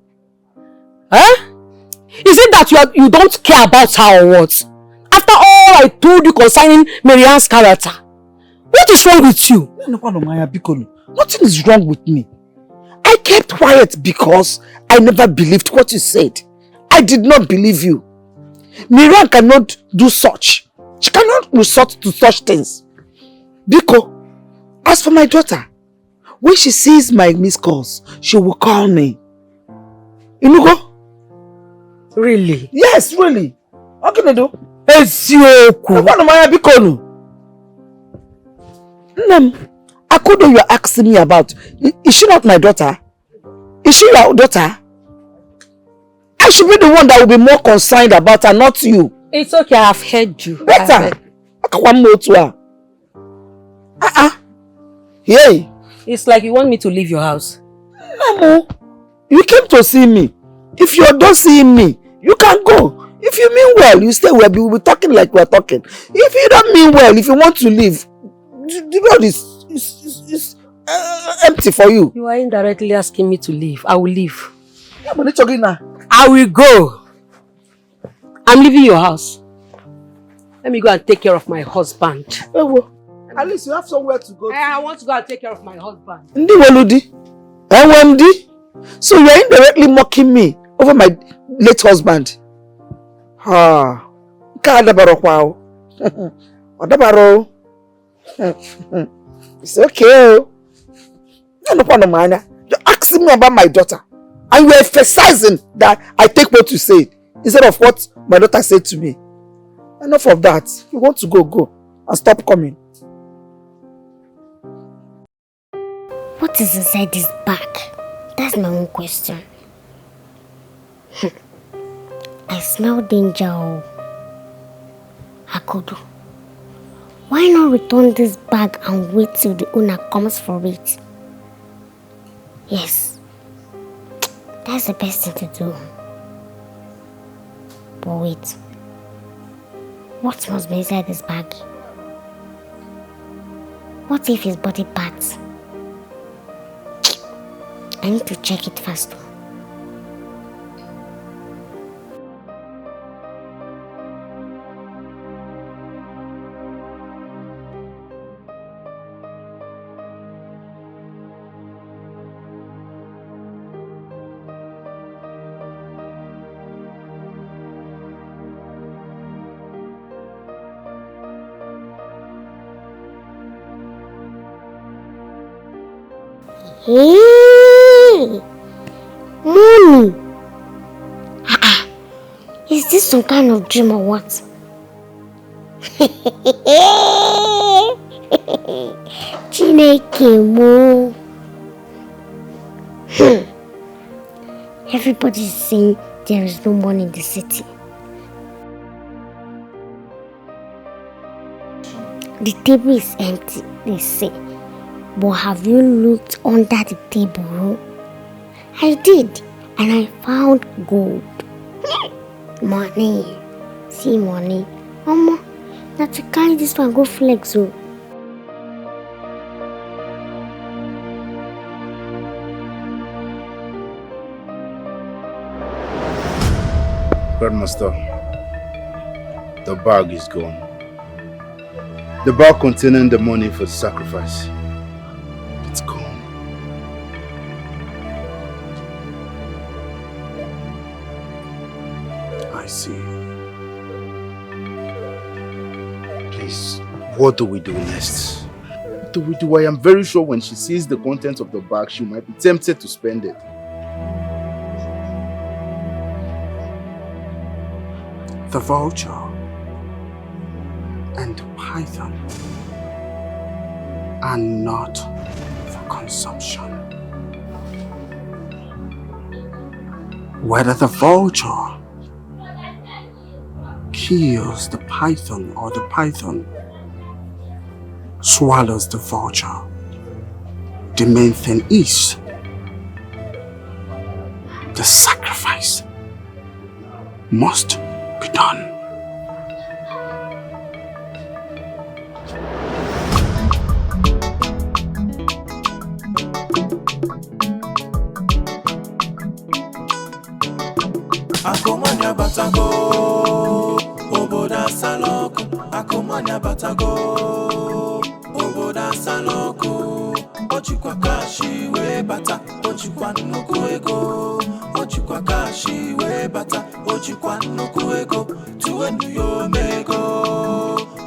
Huh? Is it that you don't care about her or what? After all I told you concerning Marianne's character, what is wrong with you? Nothing is wrong with me. I kept quiet because I never believed what you said. I did not believe you. Marianne cannot do such. She cannot resort to such things. Biko, as for my daughter, when she sees my missed calls, she will call me. Inugo? Really? Yes, really. What can I do? Akudo you're asking me about, is she not my daughter? Is she your daughter? I should be the one that will be more concerned about her, not you. It's okay, I've heard you. Better. One more to her. Yay. It's like you want me to leave your house. No, you came to see me. If you're not seeing me, you can go. If you mean well, you stay where we'll be talking like we're talking. If you don't mean well, if you want to leave, the road is empty for you. You are indirectly asking me to leave. I will leave. Yeah, but it's okay now. I will go. I'm leaving your house. Let me go and take care of my husband. At least you have somewhere to go. I want to go and take care of my husband. Ndi Waludi? OMD? So you are indirectly mocking me over my late husband. It's okay. You're asking me about my daughter. And you're emphasizing that I take what you say instead of what my daughter said to me. Enough of that. If you want to go, go. And stop coming. What is inside this bag? That's my own question. I smell danger. Akudo, why not return this bag and wait till the owner comes for it? Yes, that's the best thing to do. But wait, what must be inside this bag? What if it's body parts? I need to check it first. Hey, Mommy! Is this some kind of dream or what? Chineke mo. Everybody is saying there is no money in the city. The table is empty, they say. But have you looked under the table? I did, and I found gold. Money. See money. Mama, now to carry this one go flex. Oh. Grandmaster, the bag is gone. The bag containing the money for the sacrifice. It's gone. I see. Please, what do we do next? What do we do? I am very sure when she sees the contents of the bag, she might be tempted to spend it. The vulture and the python are not for consumption. Whether the vulture kills the python or the python swallows the vulture, the main thing is the sacrifice must be done. Akomanya batago, oboda saloko. Akomanya batago, oboda saloko. Ochikwa kashi we bata, ochikwa nuku ego. Ochikwa kashi we bata, ochikwa nuku ego. Tuwenu yo mego,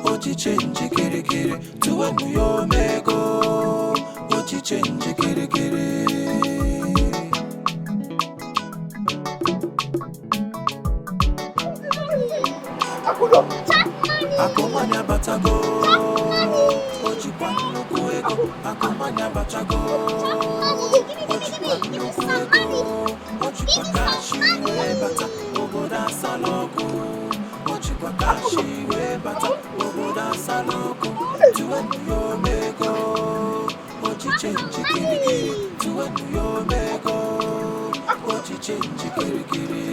ochi change kere kere. Tuwenu yo mego, ochi change kere kere. Akomanya batago, ochikwa nuku ego. Akomanya batago, ochikwa nuku ego. Ochikwa kashi we bata, oboda saloko. Ochikwa kashi we bata, oboda saloko. Tuwenu yo mego, ochi change kiri kiri. Tuwenu yo mego, ochi change kiri kiri.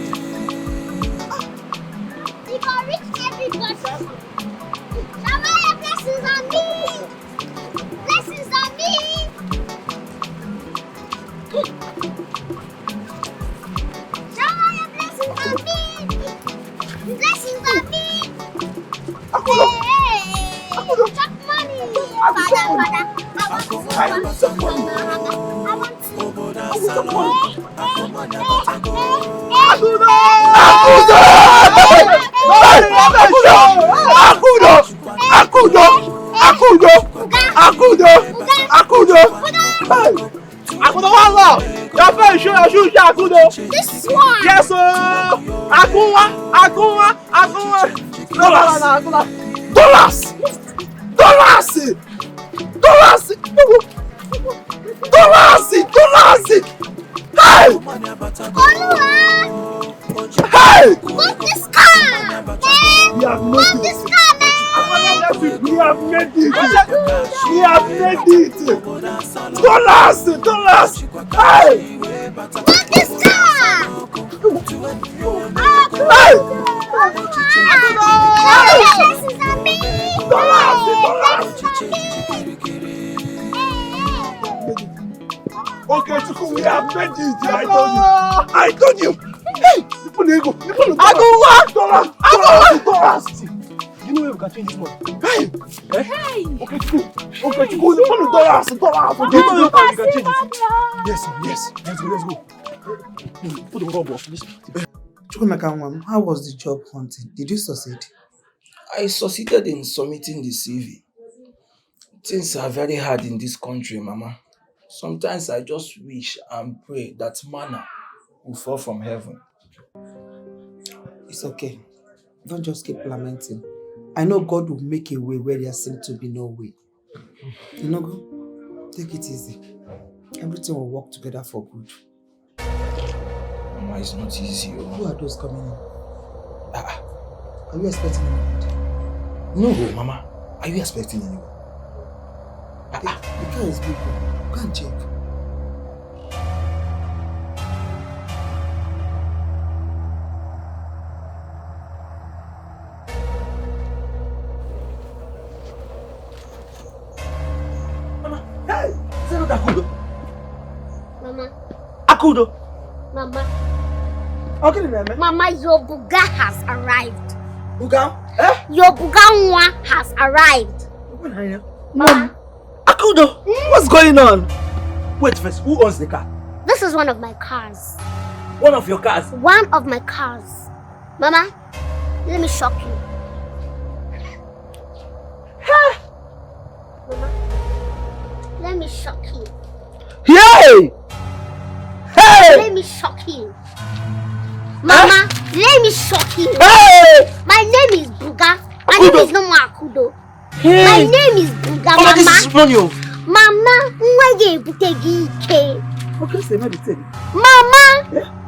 You can reach everybody. Shower blessings on me. Blessings on me. Shower blessings on me. Blessings on me. Hey, chuck money. Father. I Akudo, one love. Your face, show you, Akudo. This one. Yes, sir. Akuma. Dollars. Hey! Hey! Move this car, man. Move this car, man. We have made it. Dollars. Hey! Move this car. Hey! Blessings on me. Dollars. Okay, Chuku, we have made it. I told you. Hey, dollars. You know where we can change this money? Hey. Okay, Chuku, dollars. You know where we can change it? Yes. Let's go. Put the rubber off this. Chukwemeka, how was the job hunting? Did you succeed? I succeeded in submitting the CV. Things are very hard in this country, Mama. Sometimes I just wish and pray that manna will fall from heaven. It's okay. Don't just keep lamenting. I know God will make a way where there seems to be no way. You know, go. Take it easy. Everything will work together for good. Mama, it's not easy. Who are those coming in? Are you expecting anyone? No, Mama. Are you expecting anyone? The car is big. Go and check. Mama, hey! Say not Akudo. Mama. Akudo. Mama. Okay, remember? Mama, your buga has arrived. Buga? Eh? Your buga has arrived. Mom. Akudo, what's going on? Wait first, who owns the car? This is one of my cars. One of your cars? One of my cars. Mama, let me shock you. Mama, let me shock you. Hey! Let me shock you. Mama, let me shock you. Hey! My name is Buga. My name is no more Akudo. Hey! My name is Buga, Mama. This is Ronyo. Mama, NWEJE butegi ike. Okay, say maybe tell me. Mama,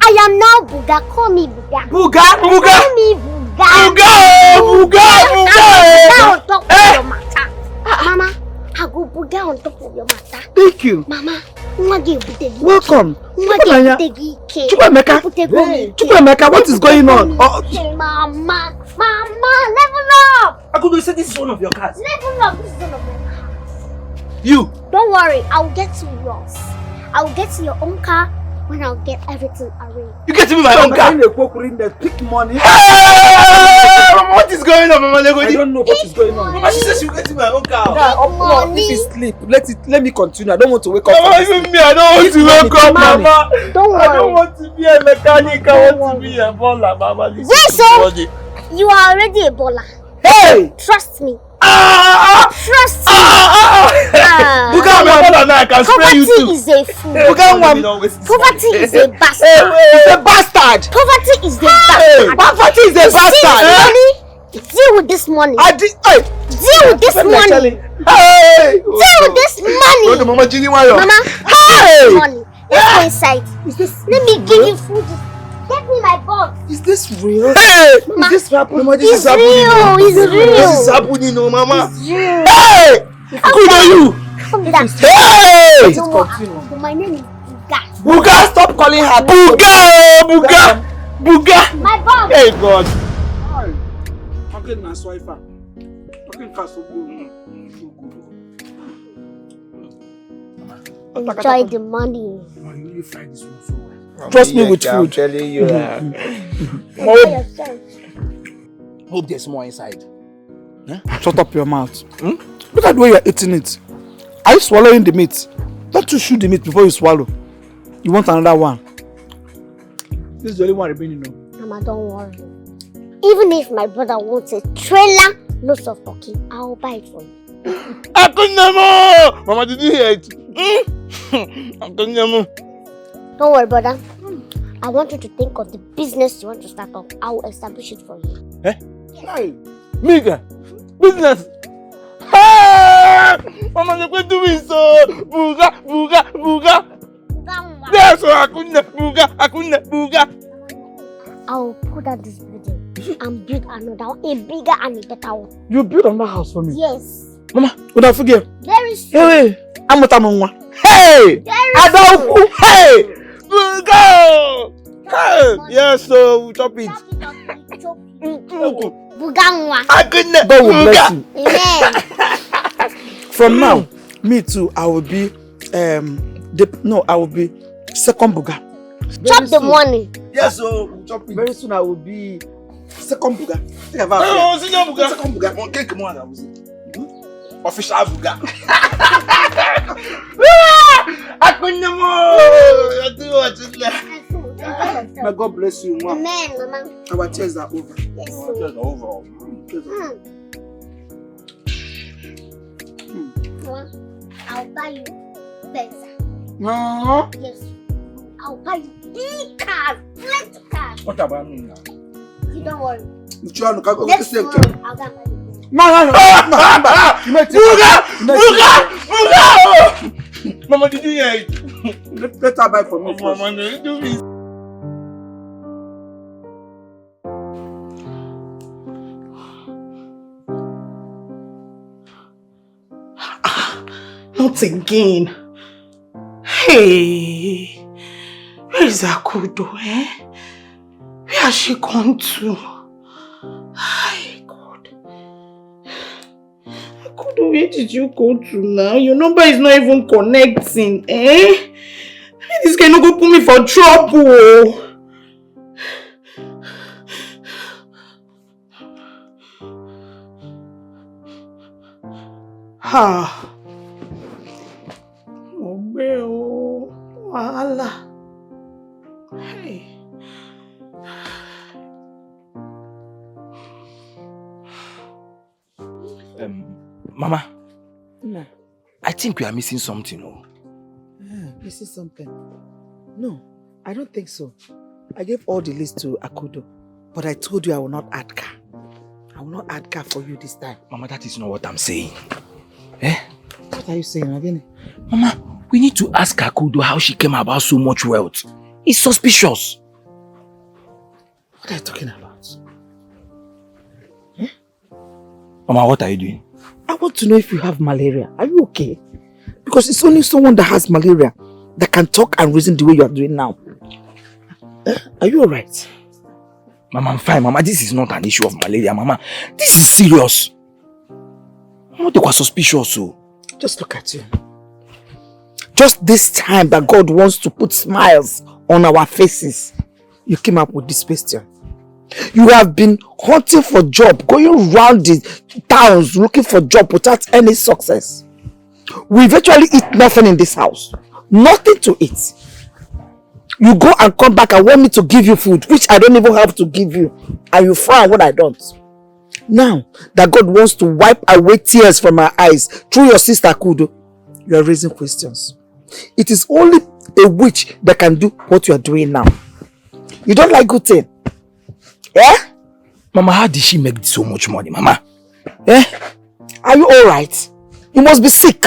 I am now Buga. Call me Buga. Buga! Call me Buga. Buga! Buga on top of your matter. Mama, I go buga on top of your matter. Thank you. Mama, welcome. Chukwemeka, what is going on? Mama, level up. Akudo, say this is one of your cars. Level up, this is one of my cars. You. Don't worry, I'll get to yours. I'll get to your own car when I'll get everything arranged. You get to me my own car. Pick money. What is going on, Mama? I don't know what is going on. Mama, she says she'll get to my own car. If it's sleep, let me continue. I don't want to wake up. Mama, even me, I don't want to wake up, Mama. Don't worry. I don't want to be a mechanic. I want to be a baller, Mama. Yes, sir. You are already a baller. Hey! Trust me. Trust me. Buga, my mother now, I can spray you too. Poverty is a fool. Poverty is a bastard. It's a bastard. Poverty is a bastard. Poverty is a bastard. Deal with this money. Deal with this money. Hey! Deal with this money. Mama, Mama, hey! money. Let's go inside. Let me give you food. Get me my box. Is this real? Hey! Mama, Is this happening? Mama, it's real. It's real. This is happening, no, Mama. It's real. Hey! Who are you? Come down. Hey! No more. My name is Buga. Buga, stop calling her. Buga! My box. Hey, God. Enjoy the money. Trust me with food. I'm telling you. Hope there's more inside. Shut up your mouth. Look at the way you're eating it. Are you swallowing the meat? Don't you chew the meat before you swallow. You want another one? This is the only one remaining now. Mama, don't worry. Even if my brother wants a trailer, loads of turkey, I'll buy it for you. Mama, did you hear it? Don't worry, brother. I want you to think of the business you want to start up. I will establish it for you. Hey, Mika, business. Hey! Mama, you're going to do it so. Buga. Yes, Buga. I will put out this building and build another one, a bigger and a better one. You build another house for me? Yes. Mama, would I forget? Very soon. Hey, I'm not a mama. Hey! I don't. Hey! Buga! Hey! Yes, so we chop it. Buganwa. God will bless you. Amen. From now, me too, I will be I will be second buga. Chop the money. Yes, so we chop it. Very soon I will be second buga. Think about Oh, senior Buga. second buga. Okay, come on, official Buga. May God bless you. Amen, Mama. Our tears are over. Yes. Mama, I'll buy you better. No. Yes. I'll buy you big cars, plenty cars. What about me now? You don't worry. Next month, I'll go I'll go and buy you. Buga! Mama, did you hear it? Let her buy for me. Mama, no, you do this. Not again. Hey, where is Akudo, eh? Where has she gone to? Hi, God. Akudo, where did you go to now? Your number is not even connecting, eh? This guy no go put me for trouble. Ha. OBIO. Wahala. Hey. Mama. No. I think we are missing something. Oh. Missing something? No, I don't think so. I gave all the list to Akudo, but I told you I will not add car. I will not add car for you this time. Mama, that is not what I'm saying. Eh? What are you saying, Agene? Mama, we need to ask Akudo how she came about so much wealth. It's suspicious. What are you talking about? Mama, what are you doing? I want to know if you have malaria. Are you okay? Because it's only someone that has malaria that can talk and reason the way you are doing now. Are you alright? Mama, I'm fine. Mama, this is not an issue of malaria. Mama, this is serious. Mama, they were suspicious. So. Just look at you. Just this time that God wants to put smiles on our faces, you came up with this question. You have been hunting for job, going around the towns looking for job without any success. We virtually eat nothing in this house. Nothing to eat. You go and come back and want me to give you food, which I don't even have to give you. And you frown when I don't. Now that God wants to wipe away tears from our eyes through your sister Kudo, you are raising questions. It is only a witch that can do what you are doing now. You don't like good thing? Eh? Mama, how did she make so much money, Mama? Eh? Are you alright? You must be sick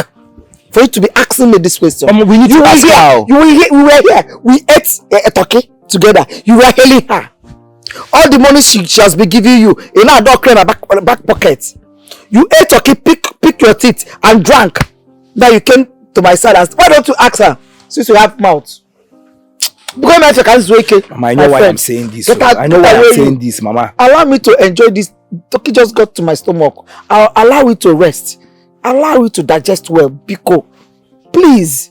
for you to be asking me this question. Mama, we need to ask her. We were here. We ate a turkey together. You were hailing her. All the money she has been giving you in her dog in her back pocket. You ate turkey, pick your teeth and drank. Now you came to my side and why don't you ask her since you have mouth? Mama, I know why I'm saying this. I know why I'm saying this, Mama. Allow me to enjoy this. Turkey just got to my stomach. I'll allow it to rest. Allow it to digest well. Biko. Please.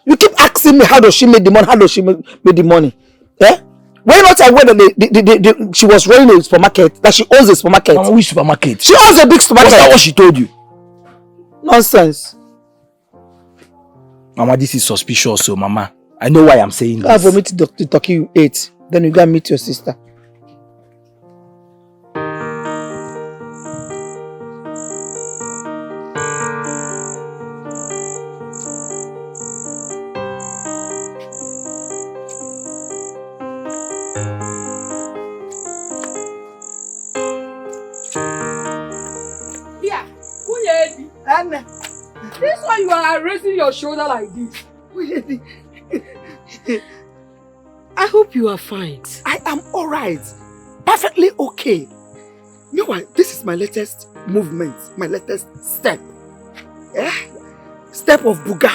You keep asking me how does she make the money? How does she make the money? Eh? Why not I went that she was running a supermarket, that she owns a supermarket? Mama, which supermarket? She owns a big supermarket. Was that what she told you? Nonsense. Mama, this is suspicious, so Mama. I know why I'm saying this. For me to turkey you ate, then you go and meet your sister. This one you are raising your shoulder like this. I hope you are fine. I am alright. Perfectly okay. Meanwhile, this is my latest movement, my latest step. Eh? Step of Buga.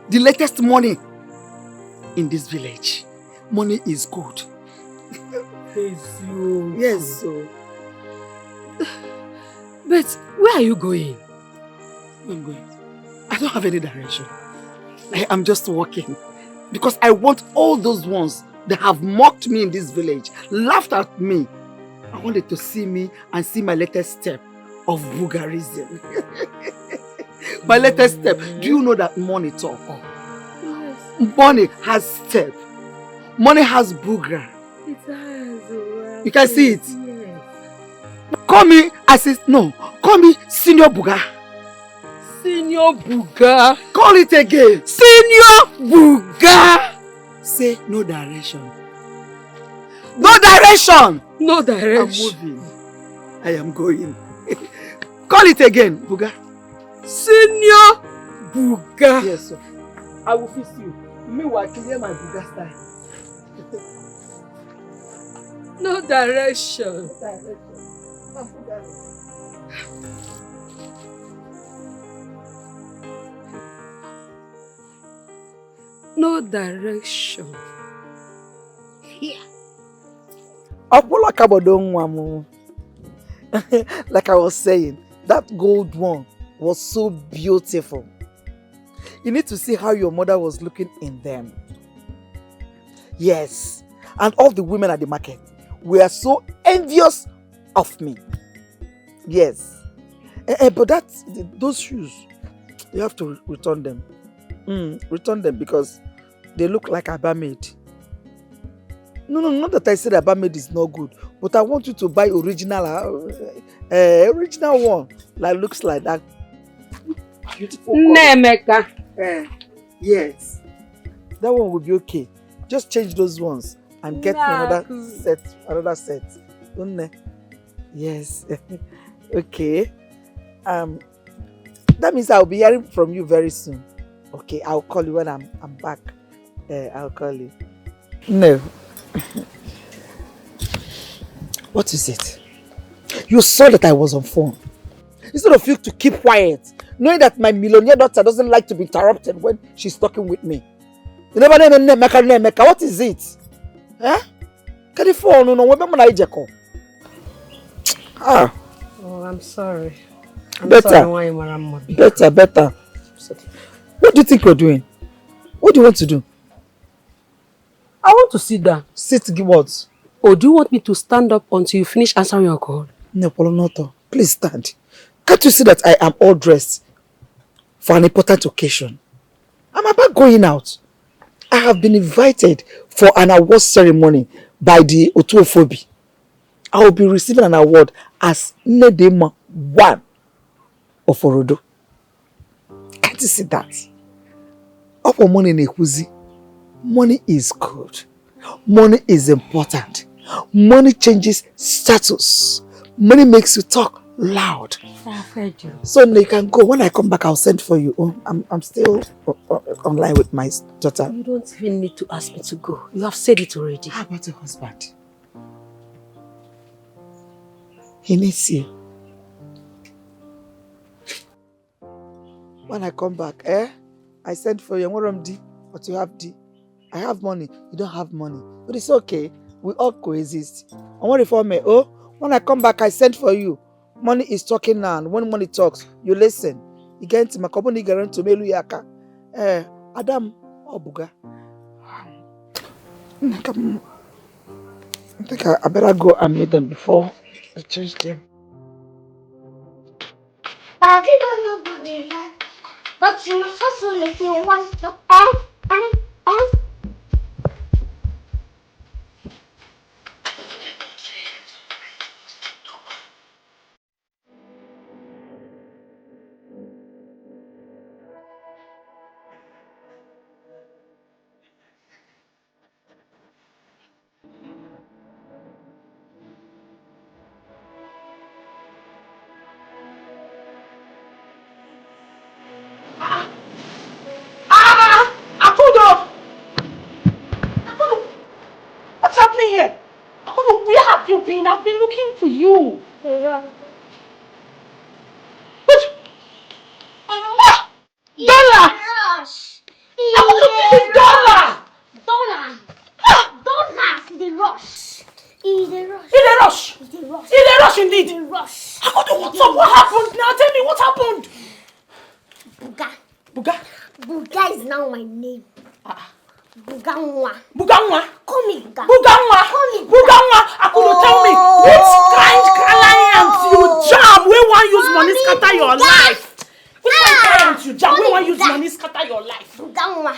The latest money in this village. Money is good. Yes, so. But where are you going? Where I'm going? I don't have any direction. I am just walking. Because I want all those ones that have mocked me in this village, laughed at me. I wanted to see me and see my latest step of Bugarism. My latest step. Do you know that money talk? Yes. Money has step. Money has Bugra. It has. You can see it? Yes. Call me call me Senior Buga. Senior Buga. Call it again. Senior Buga. Say no direction. No direction. No direction. I'm moving. I am going. Call it again, Buga. Senior Buga. Yes, sir. I will fix you. Meanwhile, clear my Buga style. No direction. No direction. No direction. Here. Like I was saying, that gold one was so beautiful. You need to see how your mother was looking in them. Yes. And all the women at the market were so envious of me. Yes. But those shoes, you have to return them. Return them because they look like Abamade. No, not that I said Abamade is not good, but I want you to buy original one that looks like that. Beautiful. Nemeka. Yes. That one will be okay. Just change those ones and get another set. Yes. Okay. That means I'll be hearing from you very soon. Okay, I'll call you when I'm back. I'll call you. No. What is it? You saw that I was on phone. Instead of you to keep quiet, knowing that my millionaire daughter doesn't like to be interrupted when she's talking with me. You never know Meka. What is it? Huh? Can you phone no when Naija call? Ah. Oh, I'm sorry. Better. Better. What do you think you're doing? What do you want to do? I want to sit down. Sit give what? Or do you want me to stand up until you finish answering your call? No, Polonoto. Please stand. Can't you see that I am all dressed for an important occasion? I'm about going out. I have been invited for an award ceremony by the Otuofobi. I will be receiving an award as Nedema 1 of Orodo. Can't you see that? Up for money nekuzi. Money is good. Money is important. Money changes status. Money makes you talk loud. I've heard you. So you can go. When I come back, I'll send for you. Oh, I'm still online with my daughter. You don't even need to ask me to go. You have said it already. How about your husband? He needs you. When I come back, I send for you. But you have D. I have money. You don't have money. But it's okay. We all coexist. I want to for me. Oh, when I come back, I send for you. Money is talking now. And when money talks, you listen. You get into my company guarantee to me Luyaka. Adam Obuga. I think I better go and meet them before I change them. I don't know nobody like, but you also make me want to What's happening here? Where have you been? I've been looking for you. Dollar! Rush indeed. What's up? What happened? Now tell me what happened. Buga is now my name. Buganwa. Call me Buga. Buganwa. Tell me which kind client you jam we want use money scatter your life. Which kind client you jam we want use money scatter your life. Buganwa.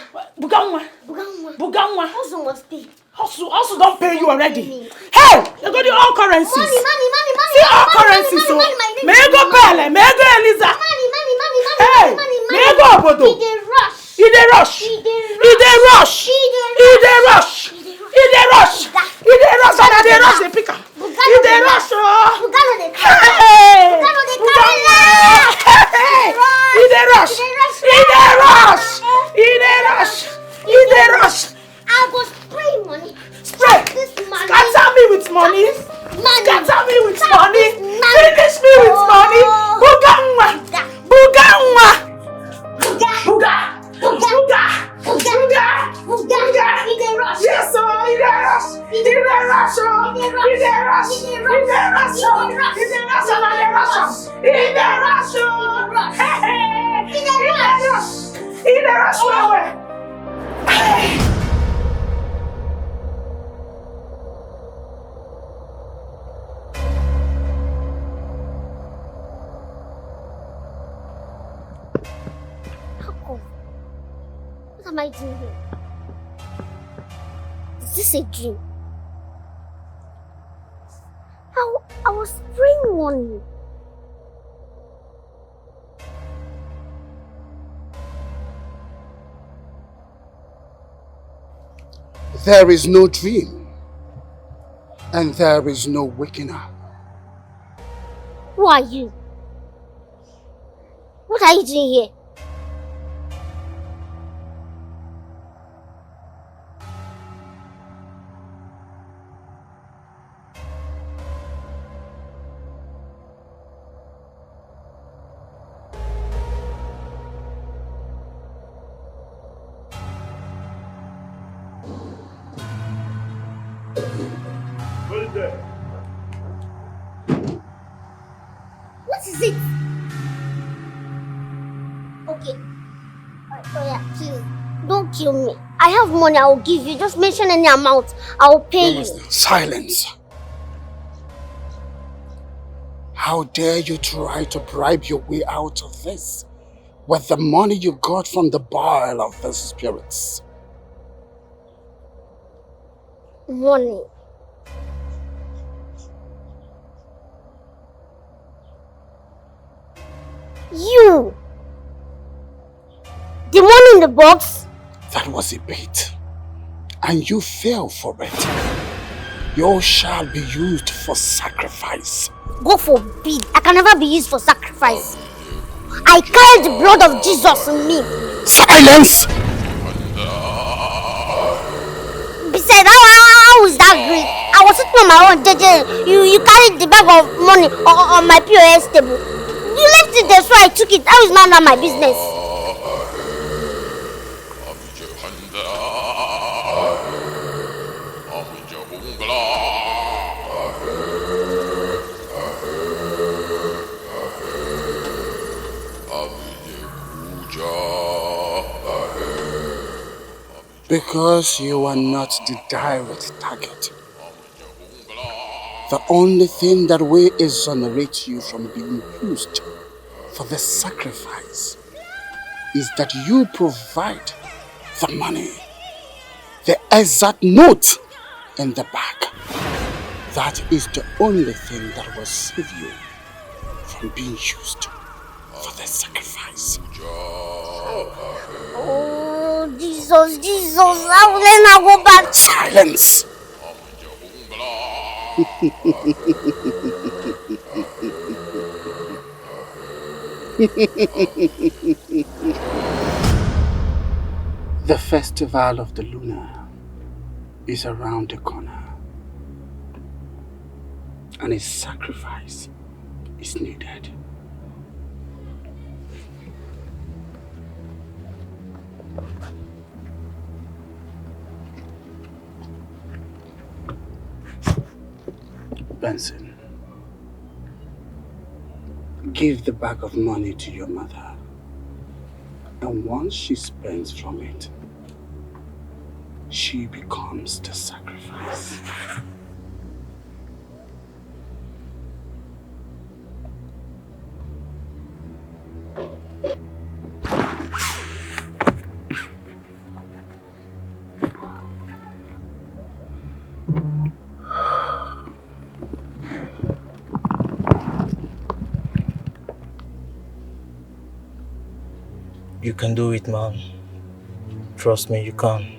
Hustle must pay. Hustle don't pay you already. Hey, you got the all currencies. Money. See all currencies, so may I go Bele, may I go Eliza. Hey, may I go Obodo. He dey rush. And I dey rush the picker. He dey rush. I go spray money. Spray. Scatter me with money. Finish me with money. Buganwa. Yes, so he dey rush. What am I doing here? Is this a dream? I was spraying money. There is no dream, and there is no waking up. Who are you? What are you doing here? Please, don't kill me. I have money, I will give you. Just mention any amount, I will pay you. Silence. How dare you try to bribe your way out of this with the money you got from the boil of the spirits? Money. You! The money in the box? That was a bait, and you fell for it. You shall be used for sacrifice. God forbid, I can never be used for sacrifice. I carry the blood of Jesus in me. Silence! Besides, how is that great? I was sitting on my own, JJ. You carried the bag of money on my POS table. You left it there, so I took it. How is none of my business? Because you are not the direct target. The only thing that will exonerate you from being used for the sacrifice is that you provide the money, the exact note in the bag. That is the only thing that will save you from being used for the sacrifice. Oh, Jesus, how will I now go back? Silence! The festival of the Luna is around the corner, and a sacrifice is needed. Benson, give the bag of money to your mother, and once she spends from it, she becomes the sacrifice. You can do it, man. Trust me, you can.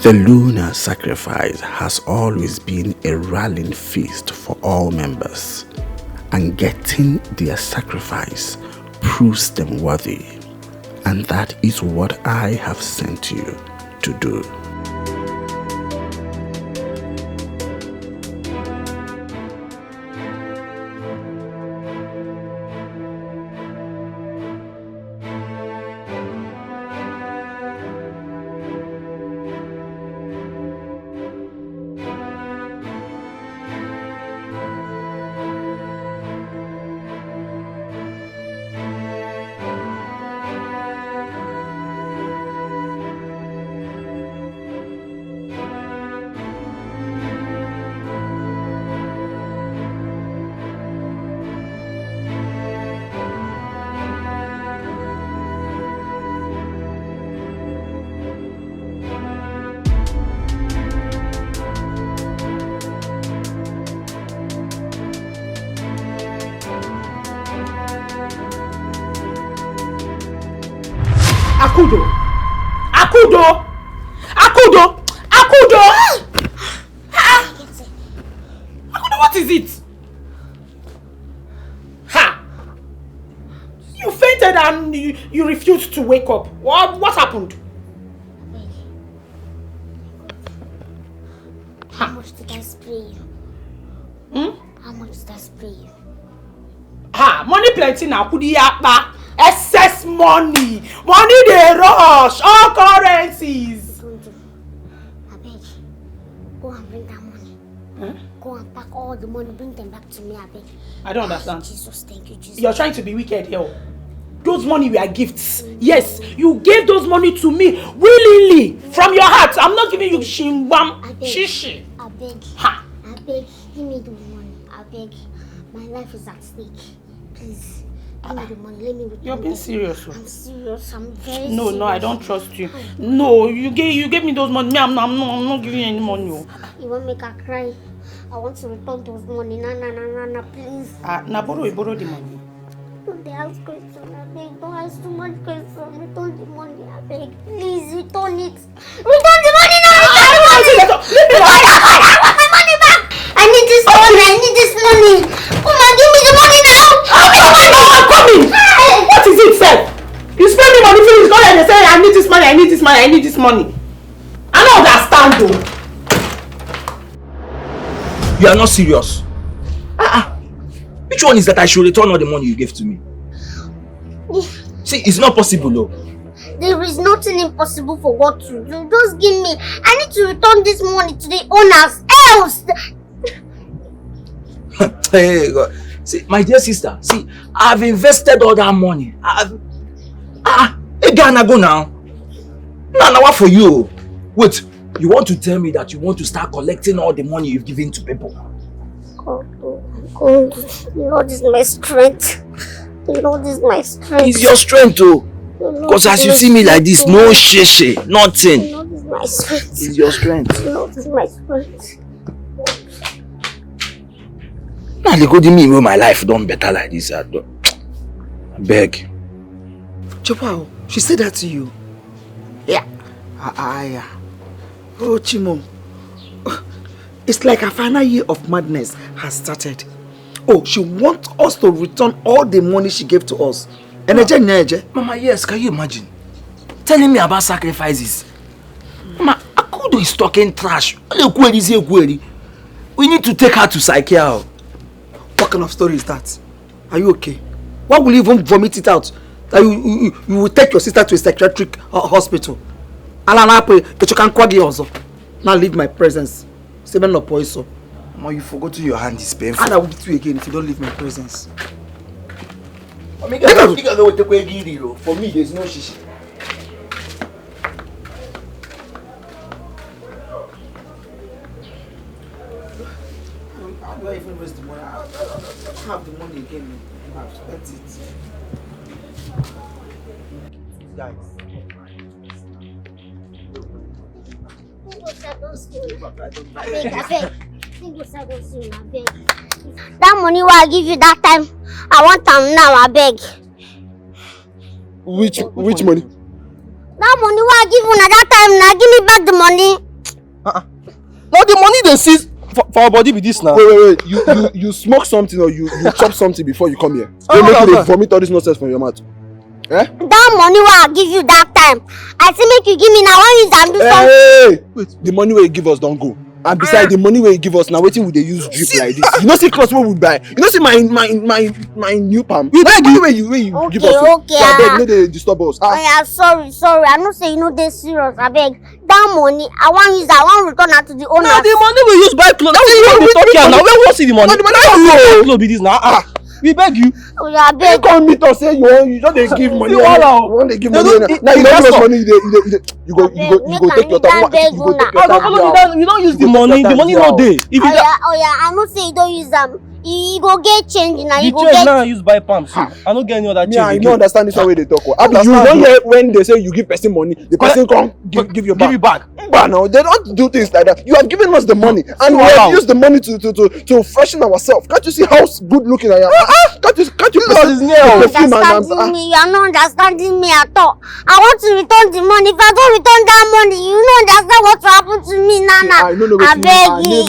The lunar sacrifice has always been a rallying feast for all members, and getting their sacrifice proves them worthy, and that is what I have sent you to do. Akudo! Akudo! Akudo! Akudo! Akudo, what is it? Ha! You fainted slept and you refused to wake up. What happened? How much did I spray you? How much did I spray you? Money plenty now. Excess money. Money they rush. All currencies. I beg. Go and bring that money. Go and pack all the money. Bring them back to me, I beg. I don't understand. Jesus, thank you, Jesus. You're trying to be wicked here. Those money were gifts. Yes, you gave those money to me willingly from your heart. I'm not giving you shimbam. Shishi. I beg. Ha. I beg. Give me the money. I beg. My life is at stake. Please. Give me the money. Let me return. You're being serious. I'm serious. I'm very serious. No, I don't trust you. No, you gave me those money. I'm not giving you any money. You want to make her cry? I want to return those money. No, please. Borrow the money. Don't ask questions, I beg. Don't ask too much questions. Return the money, I beg. Please, return it. Return the money now! I want my money back! I need this money. Come on, give me the money now! I'm coming! What is it, sir? You spend me money, finish, go ahead and say, I need this money. I don't understand, though. You are not serious. Which one is that I should return all the money you gave to me? See, it's not possible, though. There is nothing impossible for God to do. Just give me. I need to return this money to the owners. Else. Hey, God. See, my dear sister, see, I've invested all that money. Hey, Ghana, go now. Now, what for you? Wait, you want to tell me that you want to start collecting all the money you've given to people? God, Lord is my strength. Lord is my strength. It's your strength, too. Because as you see me like this, no sheshe, nothing. Lord is my strength. It's your strength. Lord is my strength. Now they go to me when my life done better like this. I beg. Chopao, she said that to you? Yeah. Yeah. Oh, Chimo. It's like a final year of madness has started. Oh, she wants us to return all the money she gave to us. NKECHI. Mama, yes, can you imagine? Telling me about sacrifices. Mama, Akudo is talking trash. We need to take her to psychiatry. What kind of story is that? Are you okay? Why will you even vomit it out? That you will take your sister to a psychiatric hospital. Now leave my presence. Seven no poison. Mama, you forgot to your hand is painful. And I will beat you again if you don't leave my presence. For me, there's no shishi. How do I even waste the money? I don't have the money again. I've spent it. Guys. That money I give you that time, I want them now, I beg. Which money? That money I give you at that time, now give me back the money. Now the money they seize for our body with this now. Wait. You smoke something or you chop something before you come here. They make you vomit all this nonsense from your mouth. Eh? That money I give you that time, I say make you give me now. When you do something. Hey! Wait, the money where you give us don't go. And besides, the money where you give us now, waiting will they use drip like this? You know, see clothes what we buy. You know, see my new palm. You know, the way you give us. Okay. So I beg, no, they disturb us. Oh yeah, sorry. I know say you know they serious. I beg. That money, I want use. I want return that to the owner. Now the money we use buy clothes. That's what we talking now. Where was the money? The money clothes be this now. We beg you. Oh yeah, beg. You come meet us say you just dey give money. You want to give money. Now you don't give us money. You go take your time. You go take your time. You don't use the money. The money not there. Oh yeah, I know say you don't use them. You go get change now. You the go change get. now use buy pumps. I don't get any other change. Yeah, I don't understand this way they talk. You don't hear when they say you give person money, the person come give you back. Give you back. But now they don't do things like that. You have given us the money, and we have used the money to freshen ourselves. Can't you see how good looking I am? Can't you Understanding me? You are not understanding me at all. I want to return the money. If I don't return that money, you don't understand what will happen to me, Nana. I beg you.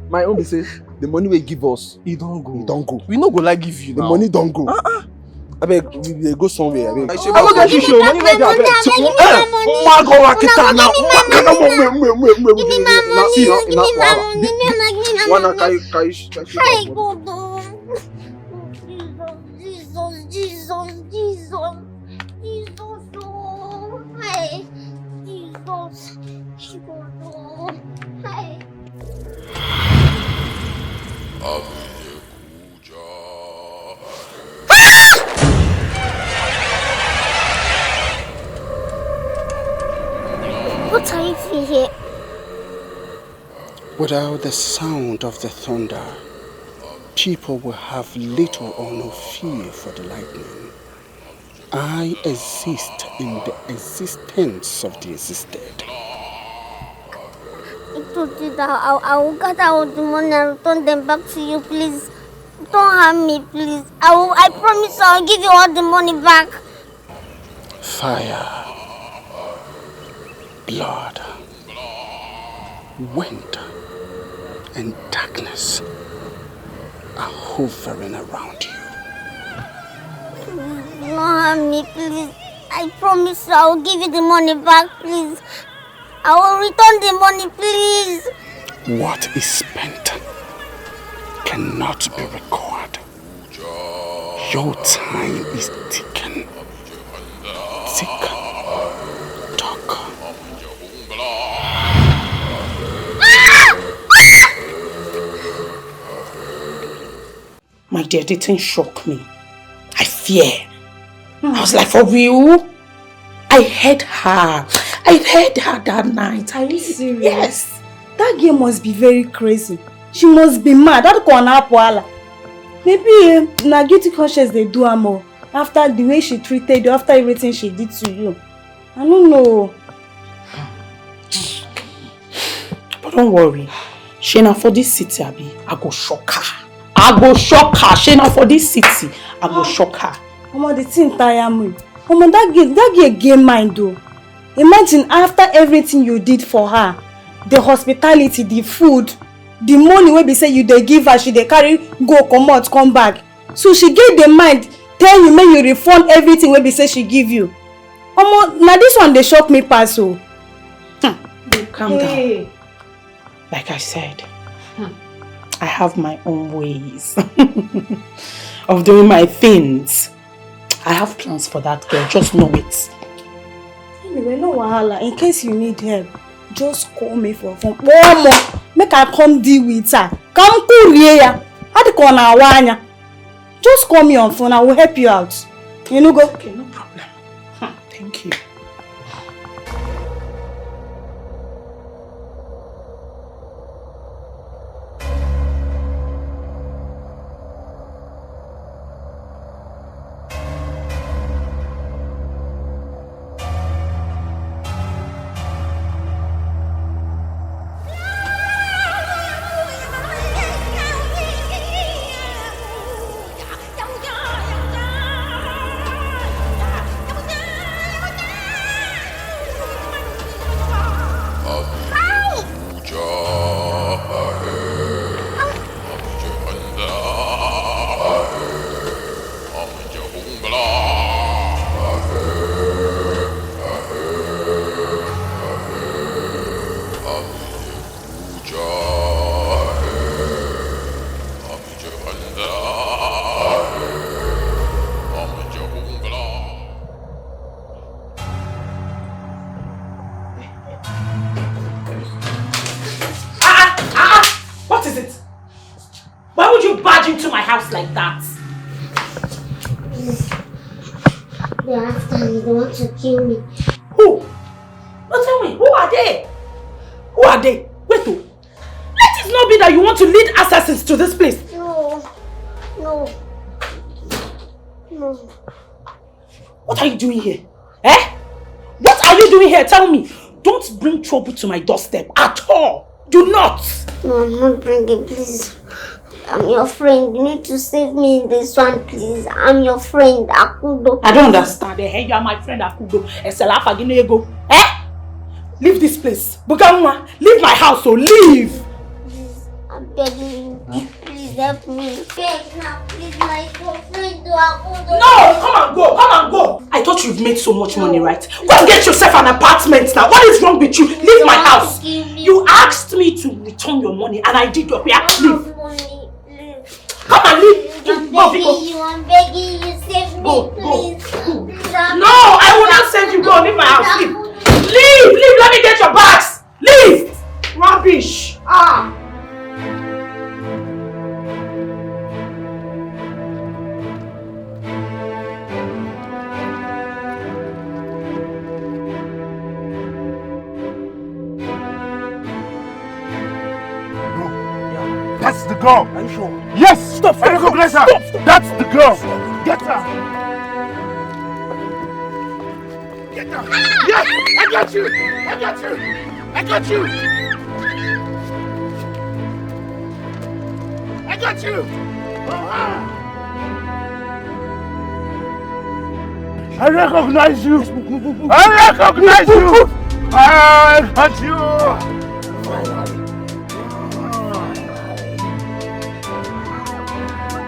My own be say the money we give us, it don't go. It don't go. We no go like give you the now. money don't go. I beg, we go somewhere. I beg. I'm not going to show money. Give me my What are you doing here? Without the sound of the thunder, people will have little or no fear for the lightning. I exist in the existence of the existed. I told you that I will gather all the money and return them back to you, please. Don't harm me, please. I promise I'll give you all the money back. Fire, blood, wind, and darkness are hovering around you. Don't harm me, please. I promise I will give you the money back, please. I will return the money, please. What is spent cannot be recorded. Your time is ticking. Tick tock. My dear, the thing shocked me. I fear. I was like, for real? I heard her that night. Are you serious? Yes. That girl must be very crazy. She must be mad. That corner poala. Maybe na guilty conscience they do her more. After the way she treated you, after everything she did to you. I don't know. But don't worry. Shena, for this city, Abi, I go shock her. Shena, for this city, I go shock her. The thing tire me. That girl get mind though. Imagine after everything you did for her, the hospitality, the food, the money wey be say you dey give her, she dey carry go come back. So she get the mind tell you make you refund everything wey be say she give you. Now this one dey shock me pass o. Calm down. Like I said, I have my own ways of doing my things. I have plans for that girl, just know it. Anyway, no wahala. In case you need help, just call me for phone. One more, make I come deal with her. Come here. Just call me on phone. I will help you out. You know, go. Okay, no problem. Thank you. Into my house like that. They're after me. They want to kill me. Who? No, tell me. Who are they? Who are they? Wait, let it not be that you want to lead assassins to this place. No. What are you doing here? Eh? What are you doing here? Tell me. Don't bring trouble to my doorstep at all. Do not. No, I'm not bringing, please. I'm your friend. You need to save me in this one, please. I'm your friend, Akudo. I don't understand. Hey, you are my friend, Akudo. Eh? Leave this place. Bugamwa, leave my house, so leave. Please, I'm begging you. Please help me. Beg now, please, my girlfriend. No, come and go. I thought you've made so much money, right? Go and get yourself an apartment now. What is wrong with you? Leave my house. You asked me to return your money and I did your leave. Come and leave. I'm begging you, save me, please. No, I will not save you. Go, leave my house. Leave, let me get your bags. Leave. Rubbish. That's the girl. Are you sure? Yes. Stop. I recognize her. Stop. That's the girl. Get her. Get her. Yes. I got you. I got you. I recognize you. I got you.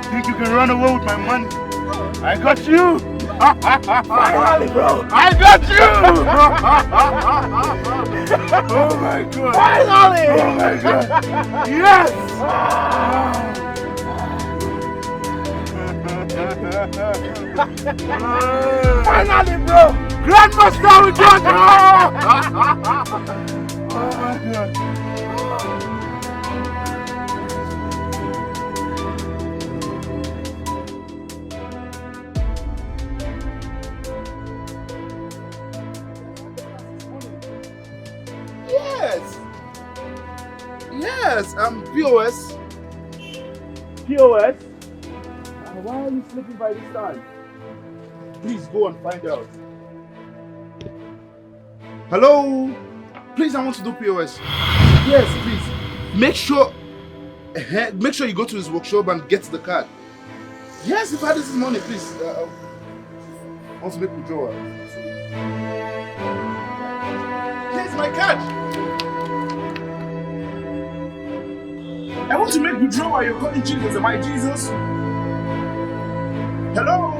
Think you can run away with my money? I got you! Finally, bro! I got you! Oh my god! Finally! Oh my god! Yes! Finally, bro! Grandmaster, we got you! Oh my god! Yes, I'm POS. POS? Why are you sleeping by this time? Please go and find out. Hello? Please, I want to do POS. Yes, please. Make sure you go to his workshop and get the card. Yes, if I had this money, please. I want to make withdrawal. Here's my card. I want to make withdrawal. You're calling Jesus. Am I Jesus? Hello?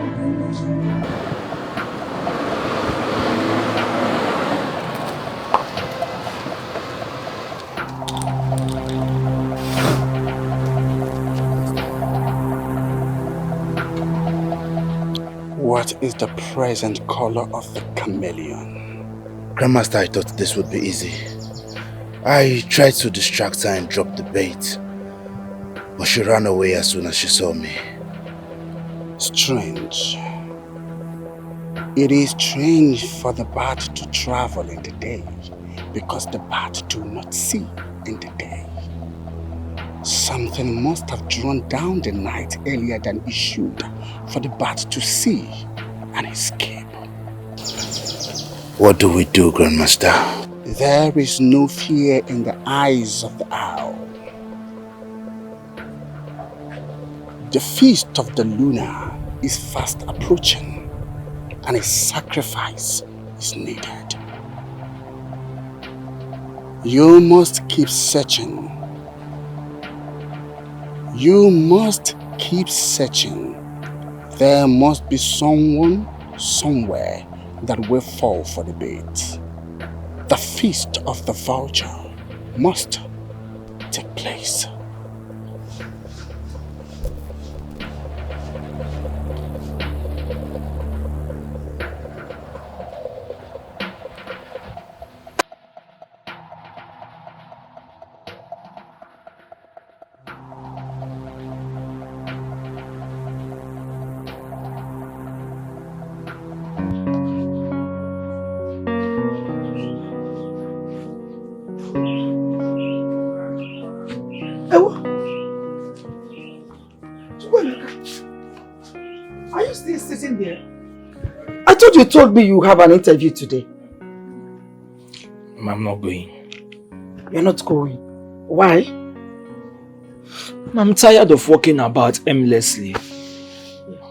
What is the present color of the chameleon? Grandmaster, I thought this would be easy. I tried to distract her and drop the bait, but she ran away as soon as she saw me. Strange. It is strange for the bat to travel in the day because the bat do not see in the day. Something must have drawn down the night earlier than it should for the bat to see and escape. What do we do, Grandmaster? There is no fear in the eyes of the owl. The feast of the Luna is fast approaching and a sacrifice is needed. You must keep searching. You must keep searching. There must be someone, somewhere that will fall for the bait. The feast of the vulture must take place. Are you still sitting here? I thought you told me you have an interview today. I'm not going. You're not going. Why? I'm tired of walking about aimlessly.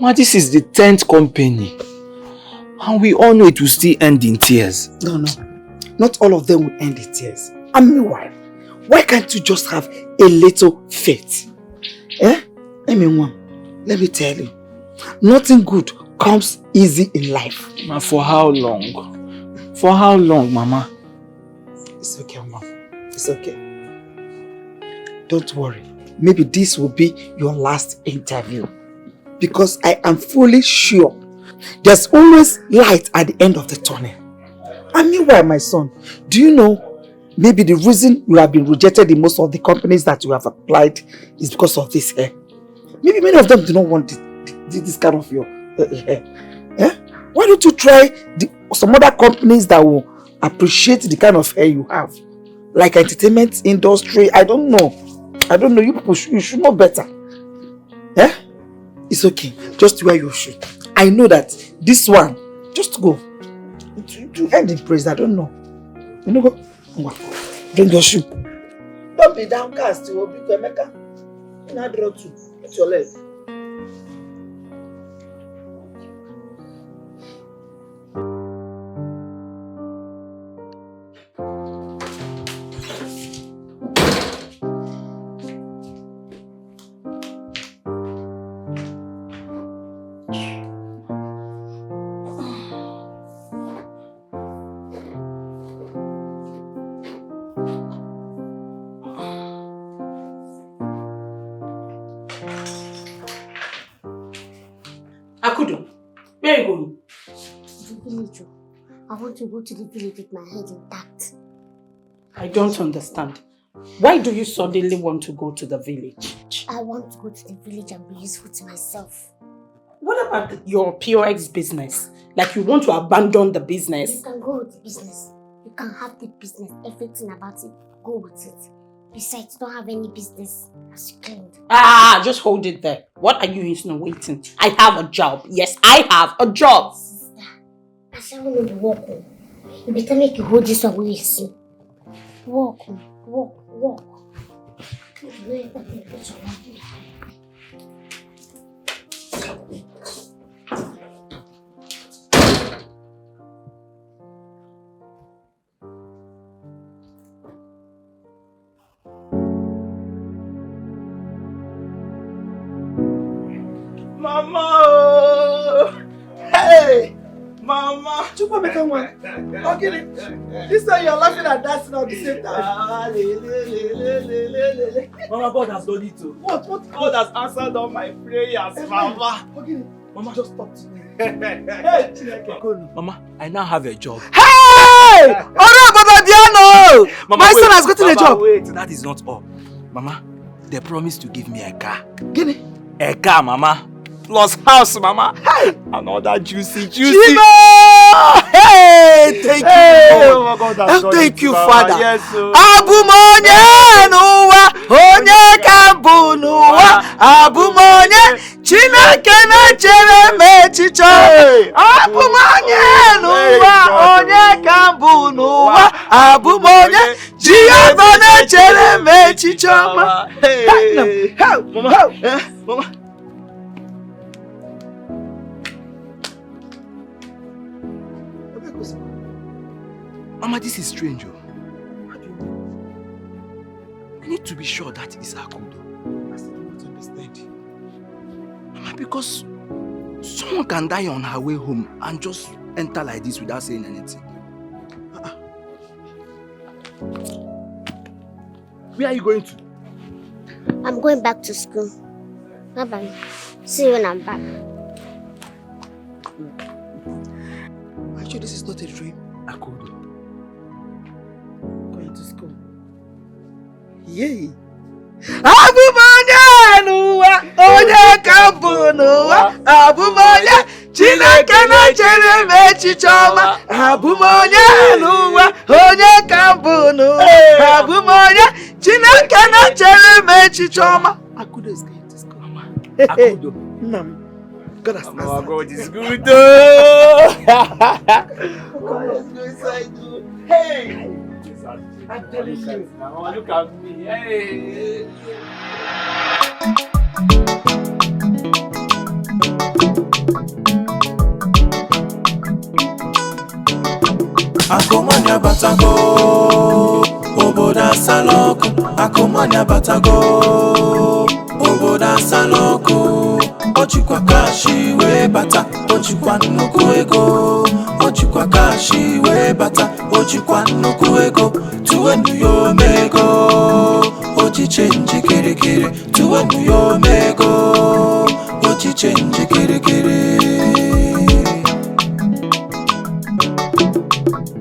Ma, this is the 10th company. And we all know it will still end in tears. No. Not all of them will end in tears. And meanwhile, Why can't you just have a little faith? Eh? Let me tell you, nothing good comes easy in life. Ma, for how long? For how long, Mama? It's okay, Mom. It's okay. Don't worry. Maybe this will be your last interview. Because I am fully sure there's always light at the end of the tunnel. And meanwhile, my son, do you know maybe the reason you have been rejected in most of the companies that you have applied is because of this hair? Maybe many of them do not want this kind of your hair. Eh? Why don't you try some other companies that will appreciate the kind of hair you have? Like entertainment industry, I don't know. You people you should know better. Eh? It's okay. Just wear your shoe. I know that this one, just go. To end in praise, I don't know. You know, go. Bring your shoe. Don't be downcast. You will be Emeka. You not draw too. Put your leg. Akudo, where are you going? The village. I want to go to the village with my head intact. I don't understand. Why do you suddenly want to go to the village? I want to go to the village and be useful to myself. What about your POX business? Like you want to abandon the business? You can go with the business. You can have the business, everything about it. Go with it. Besides, you don't have any business as you claimed. Just hold it there. What are you insinuating? I have a job. Yes, I have a job. Sister, I said we need to walk. You better make you hold this away, see. Walk. Mama! Hey! Mama! Chupa make one. Okay. This time you're laughing and dancing at the same time. Mama, God has done it too. What? God has answered all my prayers, Mama. Okay. Mama, just talk to me. Hey, Mama, I now have a job. Hey! Mama, my son has gotten a job. Wait, that is not all. Mama, they promised to give me a car. Guinea? A car, Mama. Plus house, Mama. Hey! Another juicy. Chibo! Hey! Thank you, Lord. Oh, God, thank you, Father. Yes, Abumonye nuwa, onye kambu nuwa. Abumonye, Chineke na chere mechicho. Abumonye nuwa, onye kambu nuwa. Abumonye, Jehovah na chere mechicho. Hey, Mama. Mama, this is strange. I need to be sure that is Akudo. I still don't understand. Mama, because someone can die on her way home and just enter like this without saying anything. Where are you going to? I'm going back to school. Bye-bye. See you when I'm back. Actually, this is not a dream. Akudo. Going to school. Yay! Abumonye nuwa, onye kambu nuwa. Abumonye, Chineke na chere mechicho ọma. Abumonye nuwa, onye kambu nuwa. Abumonye, Chineke na chere mechicho ọma. Akudo is going to school. Mama, Akudo. God has answered. Oh, God is good. Oh. God is good, so I do. Hey! I'm telling you. Mama, look at me. Hey! Akomanya batago, oboda saloko. akomanya batago oboda saloko ochikwa kashi we bata ochikwa nnukwu ego ochikwa kashi we bata ochikwa nnukwu ego tuwenu yo mego ochi change kere kere tuwenu yo mego